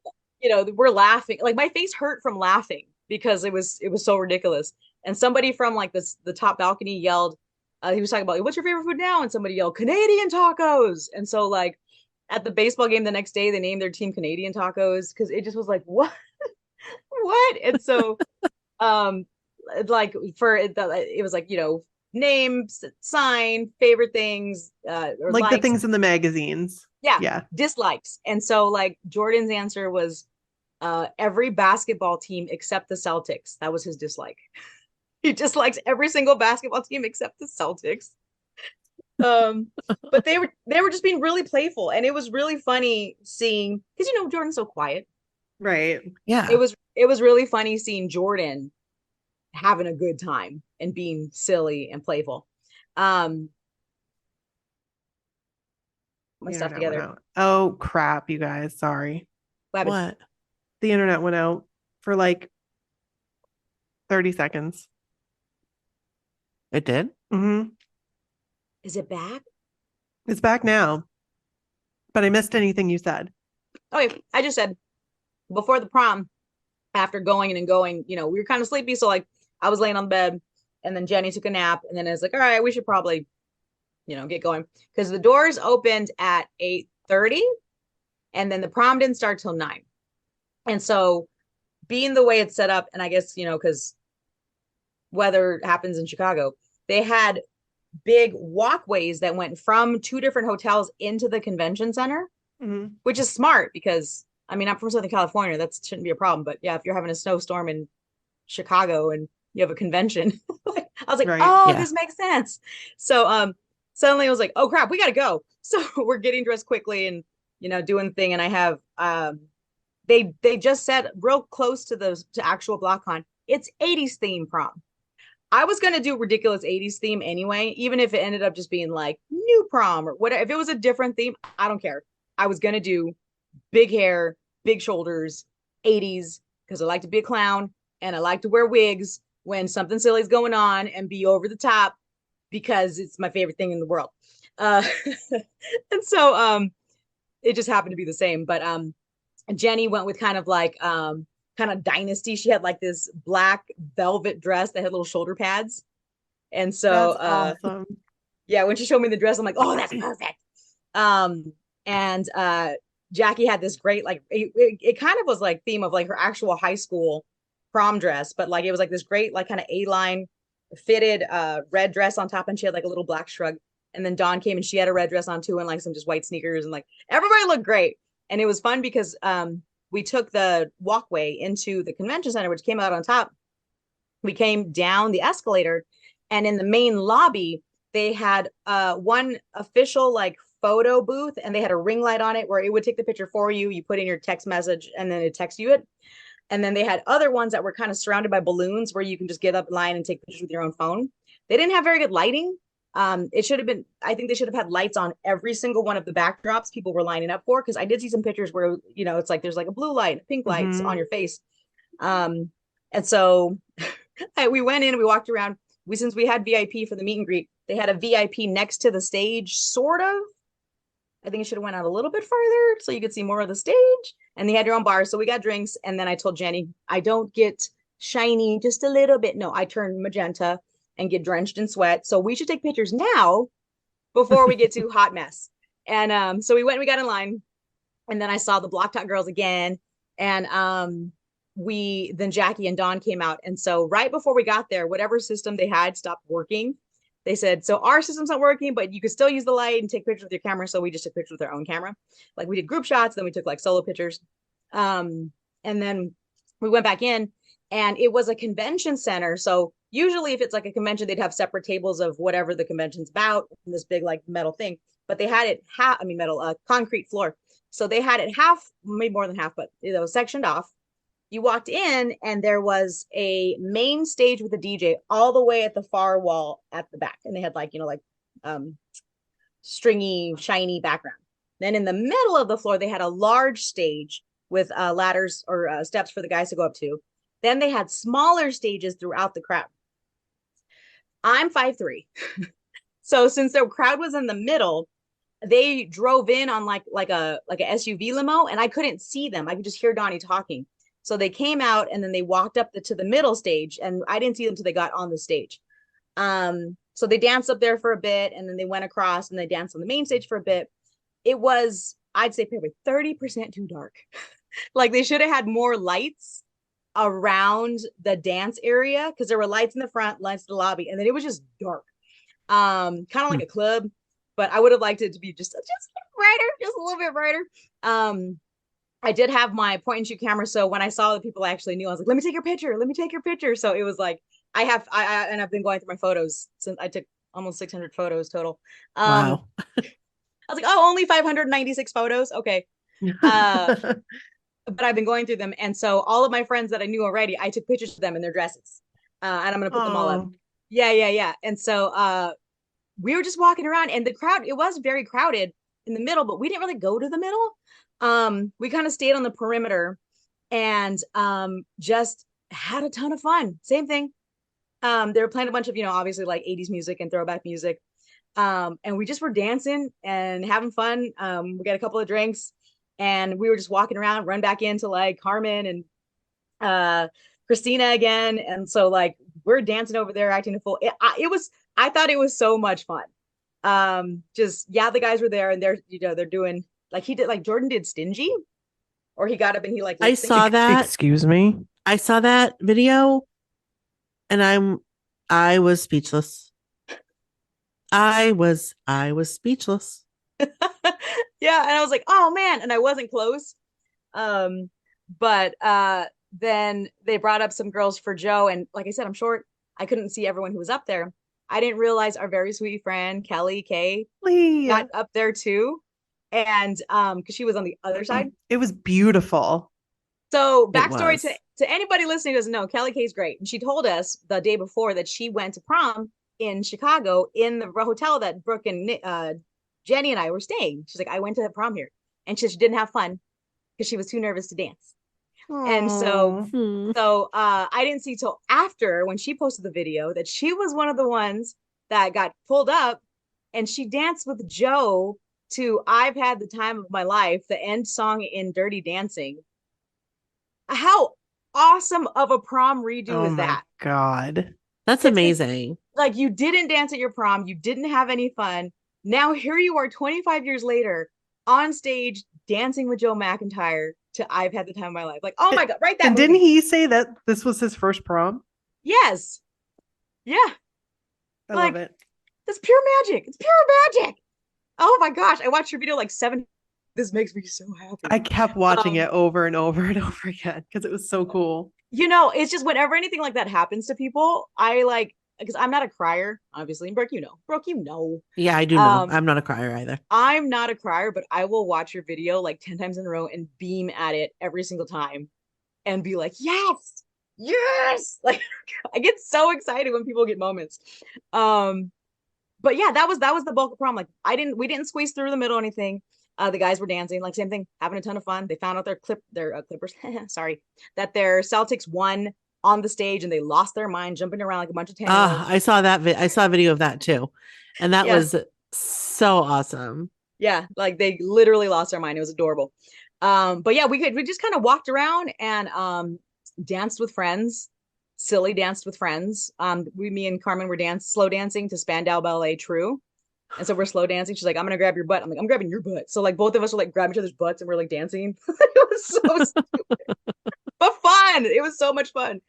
we're laughing. Like my face hurt from laughing, because it was so ridiculous. And somebody from like the top balcony yelled, he was talking about, what's your favorite food now? And somebody yelled, Canadian tacos. And so like at the baseball game the next day, they named their team Canadian Tacos, because it just was like, what? What? And so like it was like, names, sign, favorite things, or like the things in the magazines. Yeah. Dislikes. And so like Jordan's answer was every basketball team except the Celtics. That was his dislike. He dislikes every single basketball team except the Celtics. But they were just being really playful, and it was really funny seeing, because Jordan's so quiet. Right. Yeah. It was really funny seeing Jordan having a good time and being silly and playful. My stuff together. Oh crap, you guys. Sorry. What? The internet went out for like 30 seconds. It did? Mm-hmm. Is it back? It's back now. But I missed anything you said. Okay, I just said before the prom, after going and going, we were kind of sleepy, so like I was laying on the bed, and then Jenny took a nap, and then it's like, all right, we should probably, get going, because the doors opened at 8:30, and then the prom didn't start till 9. And so being the way it's set up, and I guess, because weather happens in Chicago, they had big walkways that went from 2 different hotels into the convention center, which is smart, because I'm from Southern California. That shouldn't be a problem. But yeah, if you're having a snowstorm in Chicago and you have a convention. I was like, Right. oh, Yeah. this makes sense. So suddenly I was like, oh crap, we gotta go. So we're getting dressed quickly and doing the thing. And I have they just said real close to actual BlockCon, it's 80s theme prom. I was gonna do ridiculous 80s theme anyway, even if it ended up just being like new prom or whatever. If it was a different theme, I don't care. I was gonna do big hair, big shoulders, 80s, because I like to be a clown and I like to wear wigs when something silly is going on and be over the top because it's my favorite thing in the world. Uh, and so it just happened to be the same. But Jenny went with kind of like kind of dynasty. She had like this black velvet dress that had little shoulder pads. And so That's awesome. yeah, when she showed me the dress, I'm like, oh, that's perfect. And Jackie had this great, like, it kind of was like theme of like her actual high school prom dress, but like it was like this great, like kind of A-line fitted red dress on top, and she had like a little black shrug. And then Dawn came and she had a red dress on too, and like some just white sneakers, and like everybody looked great. And it was fun because we took the walkway into the convention center, which came out on top. We came down the escalator, and in the main lobby, they had one official like photo booth, and they had a ring light on it where it would take the picture for you. You put in your text message and then it texts you it. And then they had other ones that were kind of surrounded by balloons where you can just get up in line and take pictures with your own phone. They didn't have very good lighting. It should have been, I think they should have had lights on every single one of the backdrops people were lining up for, because I did see some pictures where, it's like there's like a blue light, pink lights on your face. And so we went in and we walked around. Since we had VIP for the meet and greet, they had a VIP next to the stage, sort of. I think it should have went out a little bit further so you could see more of the stage. And they had your own bar. So we got drinks. And then I told Jenny, I don't get shiny just a little bit. No, I turn magenta and get drenched in sweat. So we should take pictures now before we get to hot mess. And so we went and we got in line. And then I saw the Block Talk girls again. And then Jackie and Dawn came out. And so right before we got there, whatever system they had stopped working. They said, so our system's not working, but you could still use the light and take pictures with your camera. So we just took pictures with our own camera. Like we did group shots, then we took like solo pictures. And then we went back in, and it was a convention center. So usually if it's like a convention, they'd have separate tables of whatever the convention's about in this big like metal thing. But they had it concrete floor. So they had it half, maybe more than half, but it was sectioned off. You walked in and there was a main stage with a DJ all the way at the far wall at the back. And they had like, stringy, shiny background. Then in the middle of the floor, they had a large stage with ladders or steps for the guys to go up to. Then they had smaller stages throughout the crowd. I'm 5'3". So since the crowd was in the middle, they drove in on like a SUV limo, and I couldn't see them. I could just hear Donnie talking. So they came out and then they walked up to the middle stage, and I didn't see them until they got on the stage. So they danced up there for a bit, and then they went across and they danced on the main stage for a bit. It was, I'd say, probably 30% too dark. Like they should have had more lights around the dance area, because there were lights in the front, lights in the lobby, and then it was just dark. Kind of like a club, but I would have liked it to be just brighter, just a little bit brighter. I did have my point and shoot camera, so when I saw the people I actually knew, I was like, let me take your picture. So it was like I've been going through my photos since I took almost 600 photos total. Wow. I was like, oh, only 596 photos, okay. But I've been going through them, and so all of my friends that I knew already, I took pictures of them in their dresses, and I'm gonna put them all up. Yeah. And so we were just walking around, and the crowd, it was very crowded in the middle, but we didn't really go to the middle. We kind of stayed on the perimeter and just had a ton of fun. Same thing. They were playing a bunch of, obviously like 80s music and throwback music. And we just were dancing and having fun. We got a couple of drinks, and we were just walking around, run back into like Carmen and Christina again. And so like we're dancing over there, acting a fool. I thought it was so much fun. The guys were there, and they're doing, like he did, like Jordan did Stingy, or he got up and he like, I saw that. Excuse me. I saw that video, and I was speechless. I was speechless. Yeah, and I was like, oh man, and I wasn't close. But then they brought up some girls for Joe. And like I said, I'm short. I couldn't see everyone who was up there. I didn't realize our very sweet friend, Kelly Kay, got up there too. And because she was on the other side. It was beautiful. So backstory to anybody listening who doesn't know, Kelly Kay's great. And she told us the day before that she went to prom in Chicago in the hotel that Brooke and Jenny and I were staying. She's like, I went to prom here. And she didn't have fun because she was too nervous to dance. Aww. And so I didn't see till after when she posted the video that she was one of the ones that got pulled up and she danced with Joe to I've Had the Time of My Life, the end song in Dirty Dancing. How awesome of a prom redo is that? Oh my God. That's amazing. Like you didn't dance at your prom. You didn't have any fun. Now here you are 25 years later on stage dancing with Joe McIntyre to I've Had the Time of My Life. Like, oh my God, right? That and movie. Didn't he say that this was his first prom? Yes. Yeah. I love it. That's pure magic. It's pure magic. Oh my gosh. I watched your video like 7. This makes me so happy. I kept watching it over and over and over again because it was so cool. You know, it's just whenever anything like that happens to people, I like, because I'm not a crier, obviously. Brooke, you know. Brooke, you know. Yeah, I do know. I'm not a crier either. I'm not a crier, but I will watch your video like 10 times in a row and beam at it every single time and be like, yes, yes. Like I get so excited when people get moments. But yeah, that was the bulk of prom. Like we didn't squeeze through the middle or anything. The guys were dancing, like same thing, having a ton of fun. They found out their Clippers, sorry, that their Celtics won on the stage and they lost their mind jumping around like a bunch of tango. I saw that. I saw a video of that too. And that was so awesome. Yeah. Like they literally lost their mind. It was adorable. But yeah, we just kind of walked around and danced with friends, danced with friends. Me and Carmen were slow dancing to Spandau Ballet True. And so we're slow dancing. She's like, I'm going to grab your butt. I'm like, I'm grabbing your butt. So like both of us are like grabbing each other's butts and we're like dancing. It was so stupid, but fun. It was so much fun.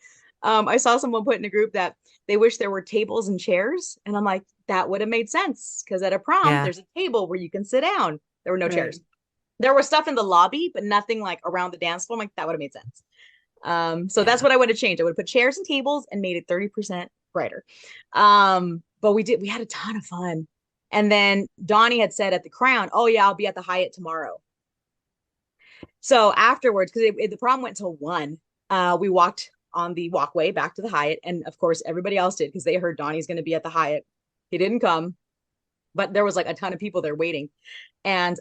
I saw someone put in a group that they wish there were tables and chairs. And I'm like, that would have made sense. Because at a prom, there's a table where you can sit down. There were no chairs. There was stuff in the lobby, but nothing like around the dance floor. I'm like, that would have made sense. So that's what I would have changed. I would have put chairs and tables and made it 30% brighter. But we had a ton of fun. And then Donnie had said at the Crown, oh yeah, I'll be at the Hyatt tomorrow. So afterwards, because the prom went till 1, we walked on the walkway back to the Hyatt. And of course, everybody else did because they heard Donnie's going to be at the Hyatt. He didn't come, but there was like a ton of people there waiting. And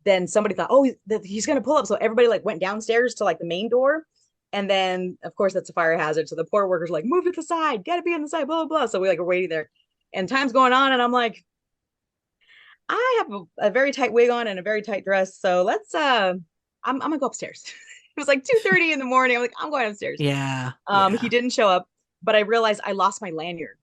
then somebody thought, oh, he's going to pull up. So everybody like went downstairs to like the main door. And then, of course, that's a fire hazard. So the poor workers were like, move to the side, got to be on the side, blah, blah, blah. So we like were waiting there. And time's going on. And I'm like, I have a very tight wig on and a very tight dress. So let's, I'm going to go upstairs. It was like 2:30 in the morning. I'm like, I'm going upstairs. Yeah. He didn't show up, but I realized I lost my lanyard.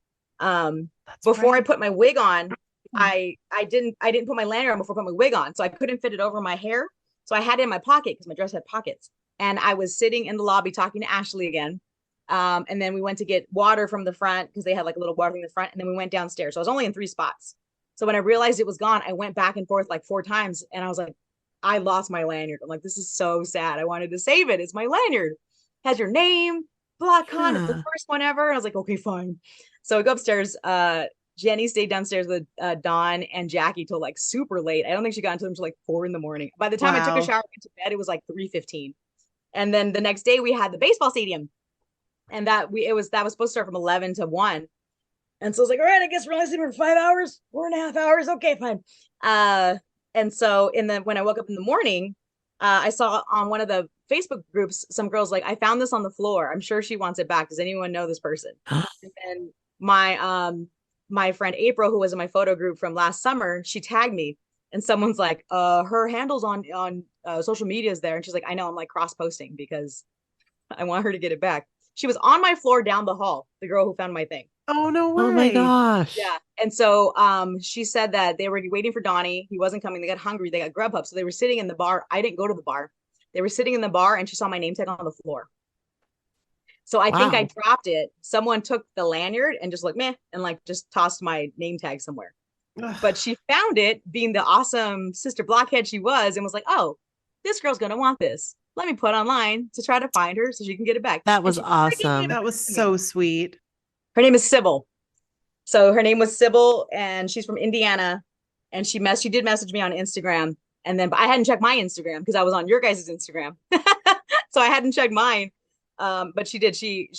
Before I put my wig on, I didn't put my lanyard on before I put my wig on. So I couldn't fit it over my hair. So I had it in my pocket because my dress had pockets. And I was sitting in the lobby talking to Ashley again. And then we went to get water from the front because they had like a little water in the front. And then we went downstairs. So I was only in 3 spots. So when I realized it was gone, I went back and forth like 4 times. And I was like, I lost my lanyard. I'm like, this is so sad. I wanted to save it. It's my lanyard. It has your name, BlockCon. It's the first one ever. And I was like, okay, fine. So I go upstairs. Jenny stayed downstairs with Dawn and Jackie till like super late. I don't think she got into them till like 4 in the morning. By the time I took a shower and went to bed, it was like 3:15. And then the next day we had the baseball stadium. And that was supposed to start from 11 to 1. And so I was like, all right, I guess we're only sleeping for 5 hours, 4.5 hours. Okay, fine. And so when I woke up in the morning, I saw on one of the Facebook groups, some girls like, I found this on the floor. I'm sure she wants it back. Does anyone know this person? And my friend April, who was in my photo group from last summer, she tagged me and someone's like, her handle's on social media is there. And she's like, I know, I'm like cross posting because I want her to get it back. She was on my floor down the hall, the girl who found my thing. Oh, no way. Oh my gosh. Yeah. And so she said that they were waiting for Donnie. He wasn't coming. They got hungry. They got Grubhub. So they were sitting in the bar. I didn't go to the bar. They were sitting in the bar and she saw my name tag on the floor. So I think I dropped it. Someone took the lanyard and just like, meh, and like just tossed my name tag somewhere. But she found it, being the awesome sister blockhead she was, and was like, oh, this girl's going to want this. let me put online to try to find her so she can get it back. That was And she freaking awesome. came That back was to me. so sweet. Her name is Sybil. So her name was Sybil, and she's from Indiana. And she did message me on Instagram. And then, but I hadn't checked my Instagram because I was on your guys' Instagram. So I hadn't checked mine. But she did. She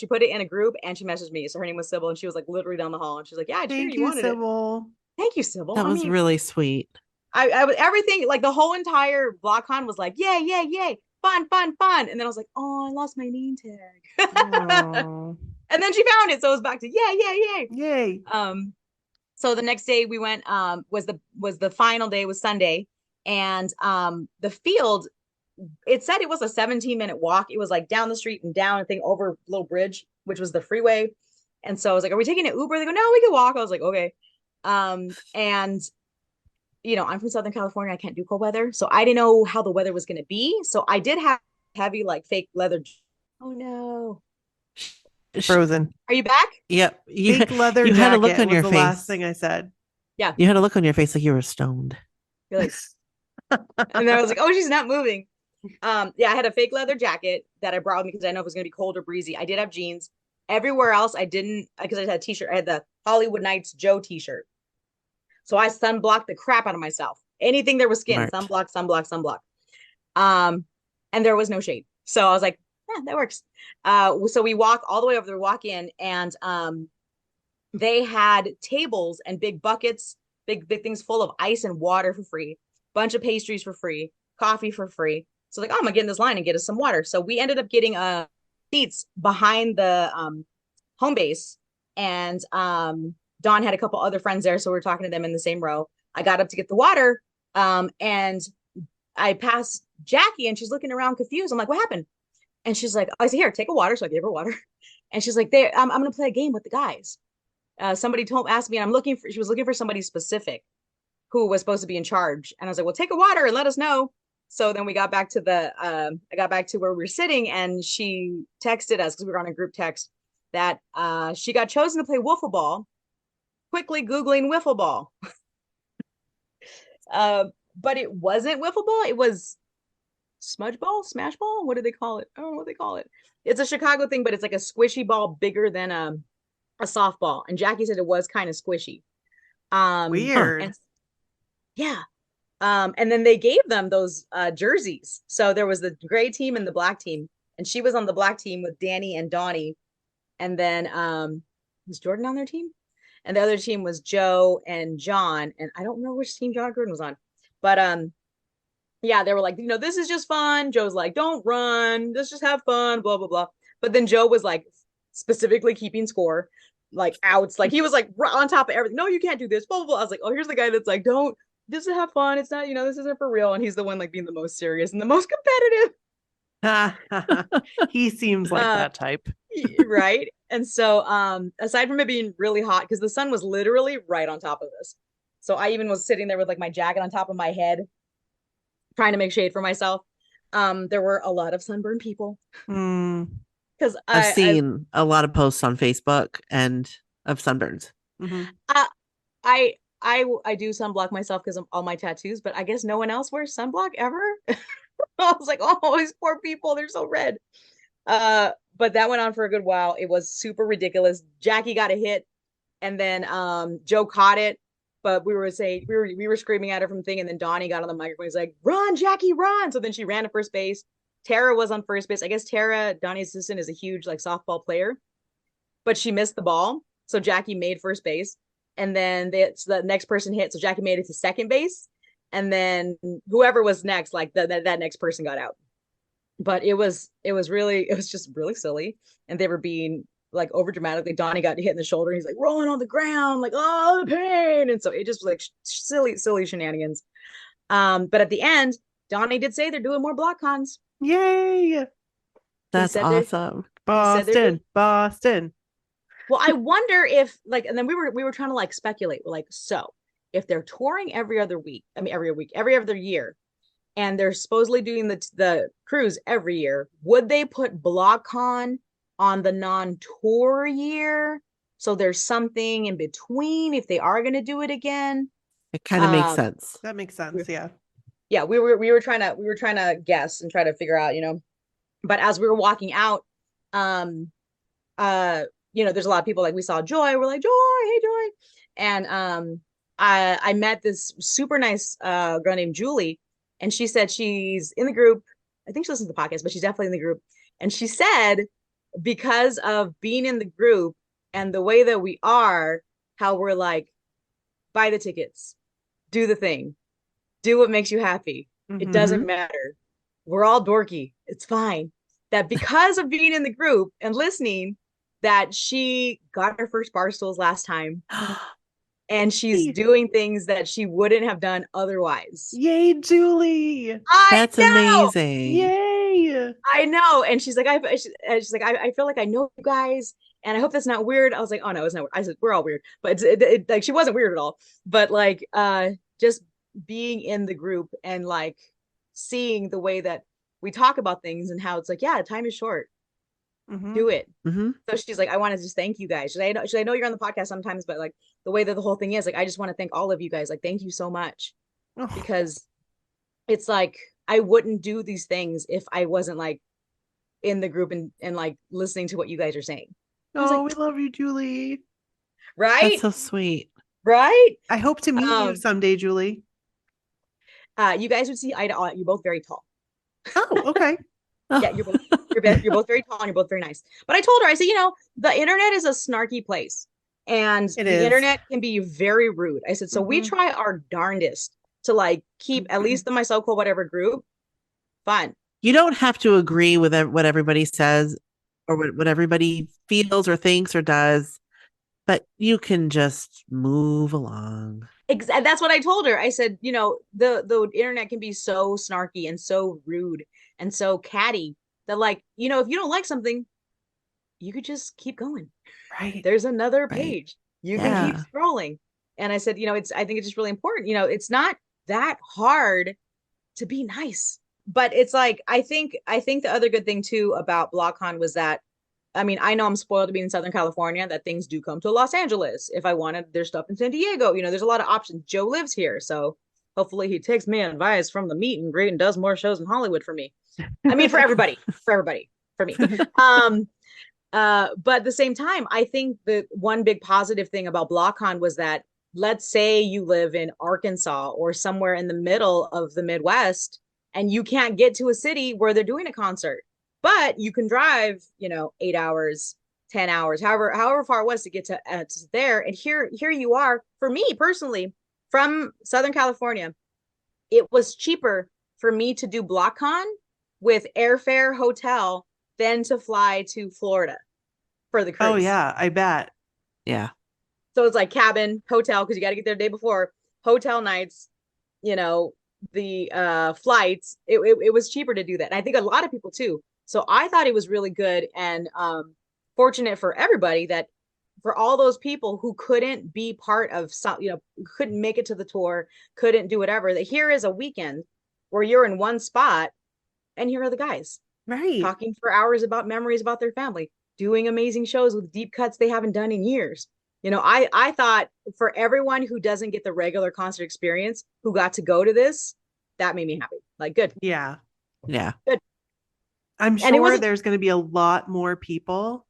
put it in a group and she messaged me. So her name was Sybil, and she was like literally down the hall. And she's like, "Yeah, I Thank hear you you, wanted Sybil. it. Thank you, Sybil." That was really sweet. I was everything, like the whole entire BlockCon was like, yay, yay, yay, fun, fun, fun. And then I was like, oh, I lost my name tag. Aw. And then she found it, so it was back to yay, yay, yay. Yay. So the next day we went, was the final day, was Sunday, and the field, it said it was a 17-minute walk. It was like down the street and down a thing over a little bridge, which was the freeway. And so I was like, are we taking an Uber? They go, no, we can walk. I was like, okay. And you know, I'm from Southern California. I can't do cold weather. So I didn't know how the weather was going to be. So I did have heavy, like fake leather. Oh no. Frozen. Are you back? Yep. Fake leather you jacket had a look on was your the face. last thing I said. Yeah. You had a look on your face like you were stoned. You're like, and then I was like, oh, she's not moving. Yeah, I had a fake leather jacket that I brought with me because I know it was going to be cold or breezy. I did have jeans. Everywhere else, I didn't, because I had a t-shirt. I had the Hollywood Nights Joe t-shirt. So I sunblocked the crap out of myself. Anything there was skin, Smart. sunblock. And there was no shade. So I was like, yeah, that works. So we walk all the way over there, walk in, and they had tables and big buckets, big things full of ice and water for free, bunch of pastries for free, coffee for free. So like, oh, I'm gonna get in this line and get us some water. So we ended up getting seats behind the home base, and Dawn had a couple other friends there, so we were talking to them in the same row. I got up to get the water, and I passed Jackie, and she's looking around confused. I'm like, what happened? And she's like, I said, here, take a water. So I gave her water. And she's like, I'm going to play a game with the guys. Somebody asked me, and she was looking for somebody specific who was supposed to be in charge. And I was like, well, take a water and let us know. So then we got back to I got back to where we were sitting, and she texted us, because we were on a group text, that she got chosen to play wiffle ball. Quickly Googling wiffle ball. But it wasn't wiffle ball. It was smudge ball, smash ball. What do they call it? I don't know what they call it. It's a Chicago thing, but it's like a squishy ball bigger than a softball. And Jackie said it was kind of squishy. Weird. And, yeah. And then they gave them those jerseys. So there was the gray team and the black team. And she was on the black team with Danny and Donnie. And then was Jordan on their team? And the other team was Joe and John. And I don't remember which team John Gordon was on. But yeah, they were like, this is just fun. Joe's like, don't run. Let's just have fun, blah, blah, blah. But then Joe was like specifically keeping score, like outs. Like he was like on top of everything. No, you can't do this, blah, blah, blah. I was like, oh, here's the guy that's like, don't, just to have fun. It's not, this isn't for real. And he's the one like being the most serious and the most competitive. He seems like that type. Right. And so aside from it being really hot, because the sun was literally right on top of us. So I even was sitting there with like my jacket on top of my head, trying to make shade for myself. There were a lot of sunburned people. Because I've seen a lot of posts on Facebook and of sunburns. Mm-hmm. I do sunblock myself because of all my tattoos, but I guess no one else wears sunblock ever. I was like, oh, these poor people, they're so red. But that went on for a good while. It was super ridiculous. Jackie got a hit, and then Joe caught it, but we were screaming at her from thing, and then Donnie got on the microphone. He's like, run, Jackie, run. So then she ran to first base. Tara was on first base. I guess Tara, Donnie's assistant, is a huge like softball player, but she missed the ball. So Jackie made first base, and then the next person hit. So Jackie made it to second base, and then whoever was next, like that next person got out. But it was just really silly, and they were being like over dramatic. Like Donnie got hit in the shoulder, and he's like rolling on the ground, like, oh, the pain. And so it just was like silly shenanigans. But at the end, Donnie did say they're doing more BlockCons. Yay! That's awesome. Boston. Well, I wonder if like, and then we were trying to like speculate. We're like, so if they're touring every other year, and they're supposedly doing the cruise every year, would they put BlockCon on the non-tour year? So there's something in between if they are going to do it again. It kind of makes sense. That makes sense, yeah. yeah, we were trying to guess and try to figure out, but as we were walking out, um there's a lot of people, like we saw Joy, we're like, Joy, hey Joy. And I met this super nice girl named Julie, and she said she's in the group. I think she listens to the podcast, but she's definitely in the group. And she said, because of being in the group and the way that we are, how we're like, buy the tickets, do the thing, do what makes you happy. It doesn't matter. We're all dorky. It's fine. That because of being in the group and listening, that she got her first bar stools last time. And she's doing things that she wouldn't have done otherwise. Yay, Julie! That's amazing. Yay! I know. And she's like, she's like, I feel like I know you guys, and I hope that's not weird. I was like, oh no, it's not weird. I said, we're all weird, but like she wasn't weird at all. But like, just being in the group and like seeing the way that we talk about things and how it's like, yeah, time is short. Do it. So she's like, I want to just thank you guys. I know you're on the podcast sometimes, but like the way that the whole thing is, like, I just want to thank all of you guys. Like, thank you so much. Because it's like, I wouldn't do these things if I wasn't like in the group and like listening to what you guys are saying. Oh, we love you, Julie. Right? That's so sweet. Right? I hope to meet you someday, Julie. You guys would see eye to eye. You're both very tall. Oh, okay. Yeah, you're both very tall and you're both very nice. But I told her, I said, the internet is a snarky place, and the internet can be very rude. I said, so we try our darndest to like keep at least the My So Called Whatever group fun. You don't have to agree with what everybody says or what everybody feels or thinks or does, but you can just move along. That's what I told her. I said, the internet can be so snarky and so rude and so catty that, like, if you don't like something, you could just keep going. Right. There's another page. You can keep scrolling. And I said, I think it's just really important. It's not that hard to be nice. But it's like, I think the other good thing too about BlockCon was that, I mean, I know I'm spoiled to be in Southern California, that things do come to Los Angeles. If I wanted their stuff in San Diego, there's a lot of options. Joe lives here, so hopefully he takes me advice from the meet and greet and does more shows in Hollywood for me. I mean, for everybody, for me. But at the same time, I think the one big positive thing about BlockCon was that, let's say you live in Arkansas or somewhere in the middle of the Midwest, and you can't get to a city where they're doing a concert, but you can drive, 8 hours, 10 hours, however far it was to get to there. And here you are. For me personally, from Southern California, it was cheaper for me to do BlockCon with airfare, hotel, than to fly to Florida for the cruise. Oh yeah, I bet. Yeah. So it's like cabin, hotel, because you got to get there the day before, hotel nights, the flights. It was cheaper to do that. And I think a lot of people too. So I thought it was really good and fortunate for everybody, that for all those people who couldn't be part of some, couldn't make it to the tour, couldn't do whatever, that here is a weekend where you're in one spot and here are the guys talking for hours about memories about their family, doing amazing shows with deep cuts they haven't done in years. I thought for everyone who doesn't get the regular concert experience, who got to go to this, that made me happy. Like, good. Yeah. Good. I'm sure there's going to be a lot more people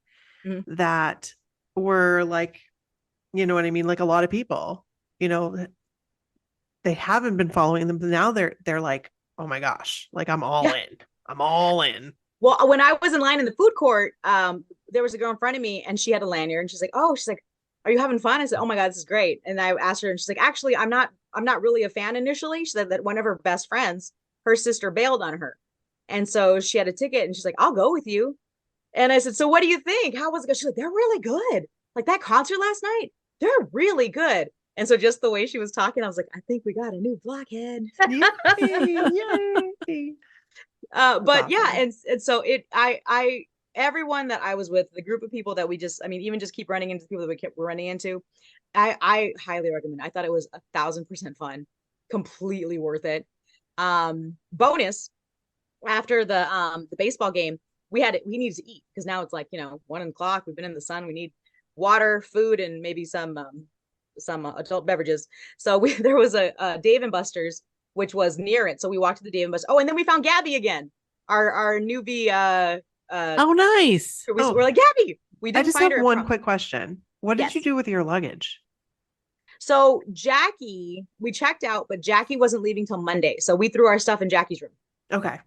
that were like, you know what I mean? Like a lot of people, they haven't been following them, but now they're like, oh my gosh, like I'm all in. I'm all in. Well, when I was in line in the food court, there was a girl in front of me and she had a lanyard and she's like, are you having fun? I said, oh my God, this is great. And I asked her and she's like, actually, I'm not really a fan initially. She said that one of her best friends, her sister bailed on her. And so she had a ticket and she's like, I'll go with you. And I said, so what do you think? How was it? She's like, they're really good. Like that concert last night, they're really good. And so just the way she was talking, I was like, I think we got a new blockhead. Yay. But awesome. Yeah. And so everyone that I was with, the group of people that we just, even just keep running into the people that we kept running into, I highly recommend it. I thought it was 1,000% fun, completely worth it. Bonus, after the baseball game, we needed to eat because now it's like 1:00. We've been in the sun. We need water, food, and maybe some adult beverages. So there was a Dave and Buster's which was near it. So we walked to the Dave and Buster's. Oh, and then we found Gabby again, our newbie. Oh, nice. We're like, Gabby. We I didn't just find have her. one quick question. What did you Yes. do with your luggage? So Jackie, we checked out, but Jackie wasn't leaving till Monday. So we threw our stuff in Jackie's room. Okay.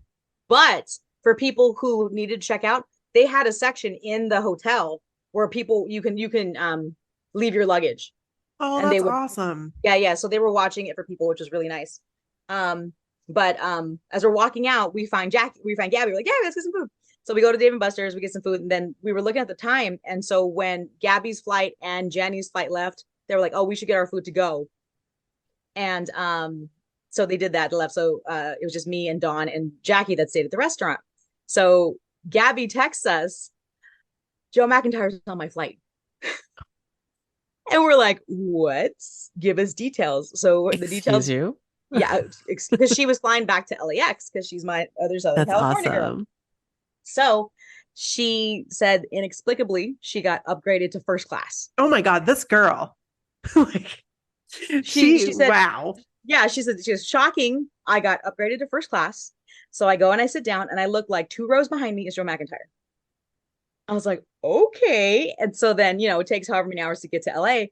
But for people who needed to check out, they had a section in the hotel where people you can leave your luggage. Oh, And that's they would- awesome. Yeah. So they were watching it for people, which was really nice. But as we're walking out, we find Gabby. We're like, yeah, let's get some food. So we go to Dave and Buster's, we get some food, and then we were looking at the time. And so when Gabby's flight and Jenny's flight left, they were like, oh, we should get our food to go. And so they did that, they left. So it was just me and Dawn and Jackie that stayed at the restaurant. So Gabby texts us, Joe McIntyre's on my flight. And we're like, what? Give us details. So the details. Excuse you? Yeah, because she was flying back to LAX because she's my other Southern That's California girl. awesome. So she said inexplicably she got upgraded to first class. Oh my God, this girl. Like, She said, wow. yeah, she said she was shocking. I got upgraded to first class. So I go and I sit down and I look like 2 rows behind me is Joe McIntyre. I was like, okay. And so then, it takes however many hours to get to LA.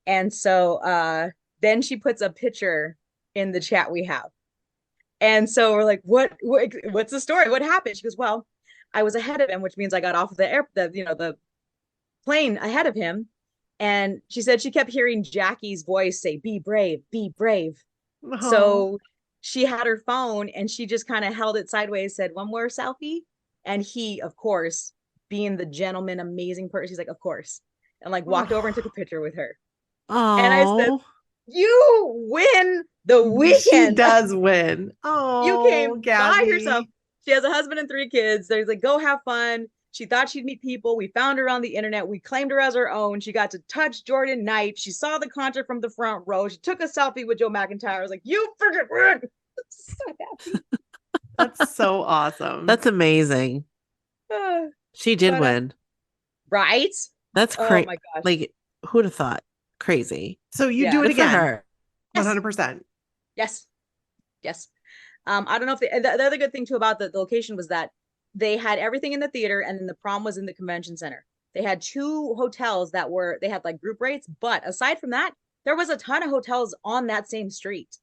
And so then she puts a picture in the chat we have. And so we're like, what's the story? What happened? She goes, well, I was ahead of him, which means I got off of the plane ahead of him. And she said she kept hearing Jackie's voice say, be brave, be brave. Oh. So she had her phone and she just kind of held it sideways, said, one more selfie. And he, of course, being the gentleman, amazing person, he's like, of course. And like walked over and took a picture with her. Oh, And I said, you win the weekend. She does win. Oh, You came by Gabby. yourself. She has a husband and 3 kids. There's like, go have fun. She thought she'd meet people. We found her on the internet. We claimed her as our own. She got to touch Jordan Knight. She saw the concert from the front row. She took a selfie with Joe McIntyre. I was like, you freaking win. So happy. That's so awesome. that's amazing. She did But, win. Right? That's Oh crazy. my gosh. Like, who'd have thought? Crazy. so you Yeah, do it Good for again. her. 100%. Yes. I don't know if the other good thing too about the location was that they had everything in the theater and then the prom was in the convention center. They had 2 hotels they had like group rates, but aside from that, there was a ton of hotels on that same street.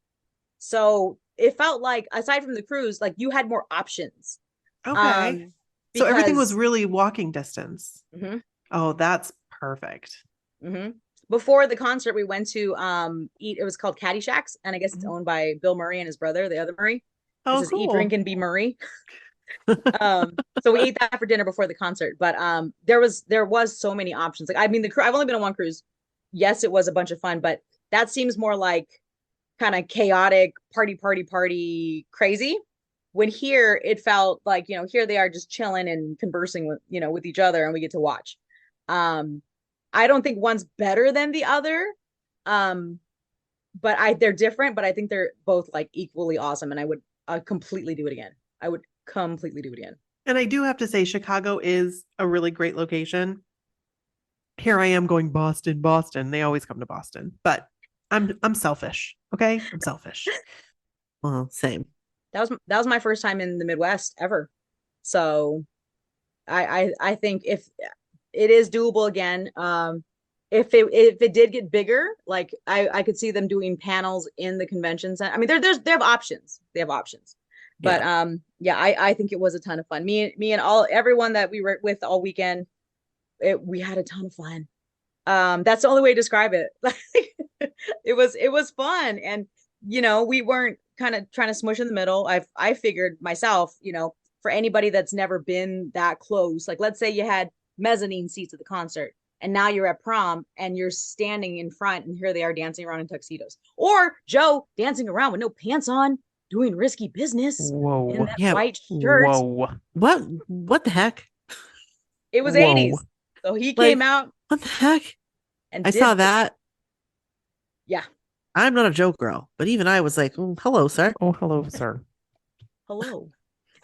So it felt like, aside from the cruise, like you had more options. Okay. So everything was because- really walking distance. Mhm. Oh, that's perfect. Mhm. Before the concert, we went to eat. It was called Caddyshack's, and I guess it's Mhm. owned by Bill Murray and his brother, the other Murray. Oh, This is Eat, cool. Drink, and Be Murray. So we ate that for dinner before the concert. But there was so many options. Like, I mean, I've only been on one cruise. Yes, it was a bunch of fun, but that seems more like kind of chaotic party crazy. When here it felt like, here they are just chilling and conversing with each other, and we get to watch. I don't think one's better than the other. But they're different, but I think they're both like equally awesome, and I would completely do it again. I would completely do it again. And I do have to say, Chicago is a really great location. Here I am going Boston. They always come to Boston, but I'm selfish. Okay, I'm selfish. Well, same. That was my first time in the Midwest ever. So I think if it is doable again, if it did get bigger, like I could see them doing panels in the convention center. I mean, they have options. They have options. But I think it was a ton of fun. Me and everyone that we were with all weekend, we had a ton of fun. That's the only way to describe it. It was fun, and we weren't kind of trying to smush in the middle. I figured myself, for anybody that's never been that close, like let's say you had mezzanine seats at the concert, and now you're at prom and you're standing in front, and here they are dancing around in tuxedos, or Joe dancing around with no pants on, doing risky business Whoa. in that Yeah. white shirt. Whoa. What the heck? It was Whoa. 80s, so he came out What the heck? and I did saw the- that. Yeah. I'm not a joke girl, but even I was like, hello, sir. Oh, hello, sir. Hello.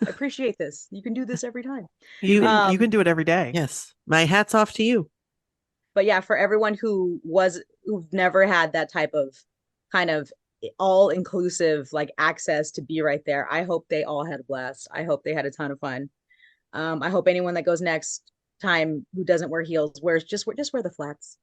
I appreciate this. You can do this every time. You Um, can do it every day. Yes. My hat's off to you. But yeah, for everyone who've never had that type of kind of all inclusive like access to be right there. I hope they all had a blast. I hope they had a ton of fun. I hope anyone that goes next time who doesn't wear heels just wear the flats.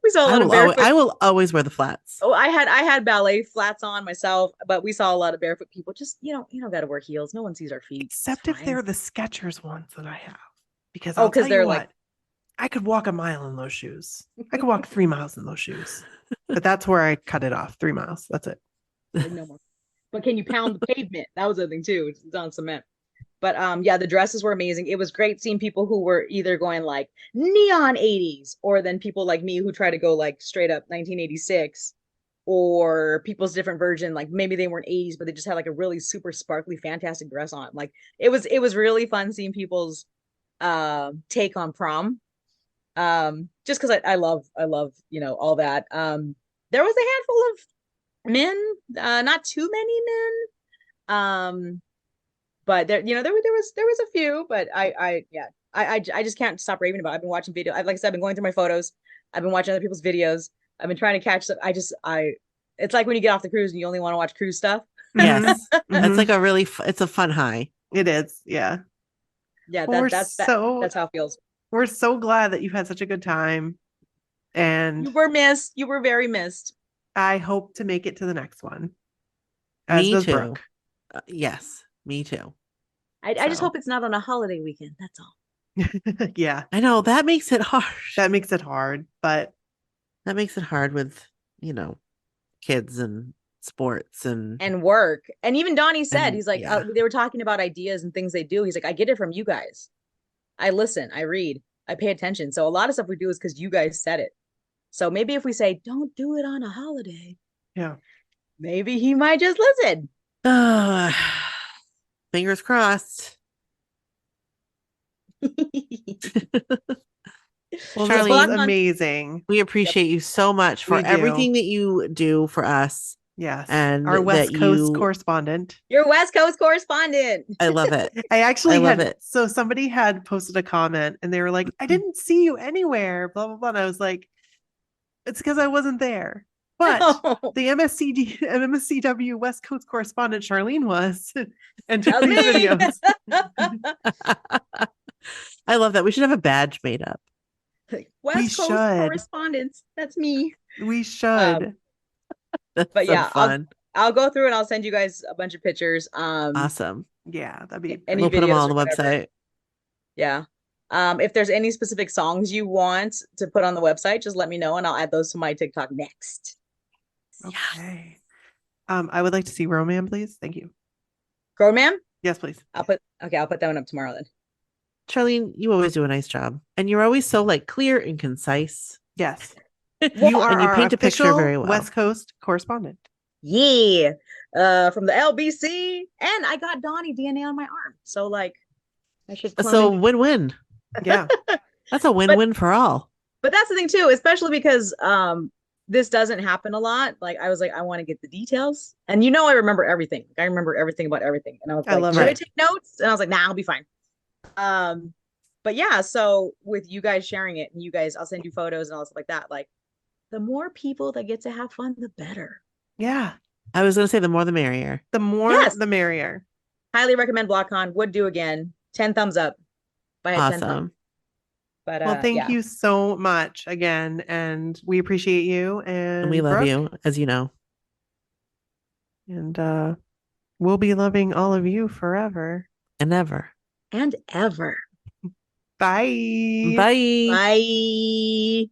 We saw a lot of barefoot. I will always wear the flats. Oh, I had ballet flats on myself, but we saw a lot of barefoot people. Just you don't got to wear heels. No one sees our feet. Except if they're the Skechers ones that I have, because because they're like, I could walk a mile in those shoes. I could walk 3 miles in those shoes, but that's where I cut it off. 3 miles. That's it. No more. But can you pound the pavement? That was the thing too. It's on cement. But yeah, the dresses were amazing. It was great seeing people who were either going like neon 80s, or then people like me who try to go like straight up 1986, or people's different version. Like maybe they weren't 80s, but they just had like a really super sparkly, fantastic dress on. Like it was really fun seeing people's take on prom. Just because I love all that. There was a handful of men, not too many men. But there was a few, but I just can't stop raving about it. I've been watching video. Like I said, I've been going through my photos. I've been watching other people's videos. I've been trying to catch them. It's like when you get off the cruise and you only want to watch cruise stuff. Yes. It's like it's a fun high. It is. Yeah. Yeah. That's how it feels. We're so glad that you had such a good time. And you were missed. You were very missed. I hope to make it to the next one. Me too. Brooke. Yes. Me too. I just hope it's not on a holiday weekend. That's all. Yeah. I know that makes it hard. That makes it hard, but that makes it hard with, kids and sports and work. And even Donnie said, he's like, they were talking about ideas and things they do. He's like, I get it from you guys. I listen, I read, I pay attention. So a lot of stuff we do is because you guys said it. So maybe if we say, don't do it on a holiday. Yeah. Maybe he might just listen. Fingers crossed. Well, Charlene, this is amazing. We appreciate you so much for everything that you do for us. Yes. And our West Coast correspondent. Your West Coast correspondent. I love it. I love it. So somebody had posted a comment and they were like, I didn't see you anywhere, blah, blah, blah. And I was like, it's because I wasn't there. But the MSCW West Coast correspondent Charlene was and took these videos. I love that. We should have a badge made up. West Coast correspondents. That's me. We should. But yeah, fun. I'll go through and I'll send you guys a bunch of pictures. Awesome. Yeah, that'd be. We'll put them all on the website. Yeah. If there's any specific songs you want to put on the website, just let me know and I'll add those to my TikTok next. Okay. I would like to see Roman, please. Thank you. Roman? Yes, please. I'll put that one up tomorrow then. Charlene, you always do a nice job. And you're always so clear and concise. Yes. You are and you paint a picture very well. West Coast correspondent. Yeah. From the LBC. And I got Donnie DNA on my arm. So I should win-win. Yeah. That's a win-win for all. But that's the thing too, especially because this doesn't happen a lot. I was like, I want to get the details. And I remember everything. I remember everything about everything. And I was like, should I take notes? And I was like, nah, I'll be fine. But yeah, so with you guys sharing it and you guys, I'll send you photos and all stuff like that. The more people that get to have fun, the better. Yeah. I was going to say the more the merrier. The more the merrier. Highly recommend BlockCon. Would do again. 10 thumbs up. Awesome. But thank you so much again. And we appreciate you. And we love you, as you know. And we'll be loving all of you forever. And ever. And ever. Bye. Bye. Bye.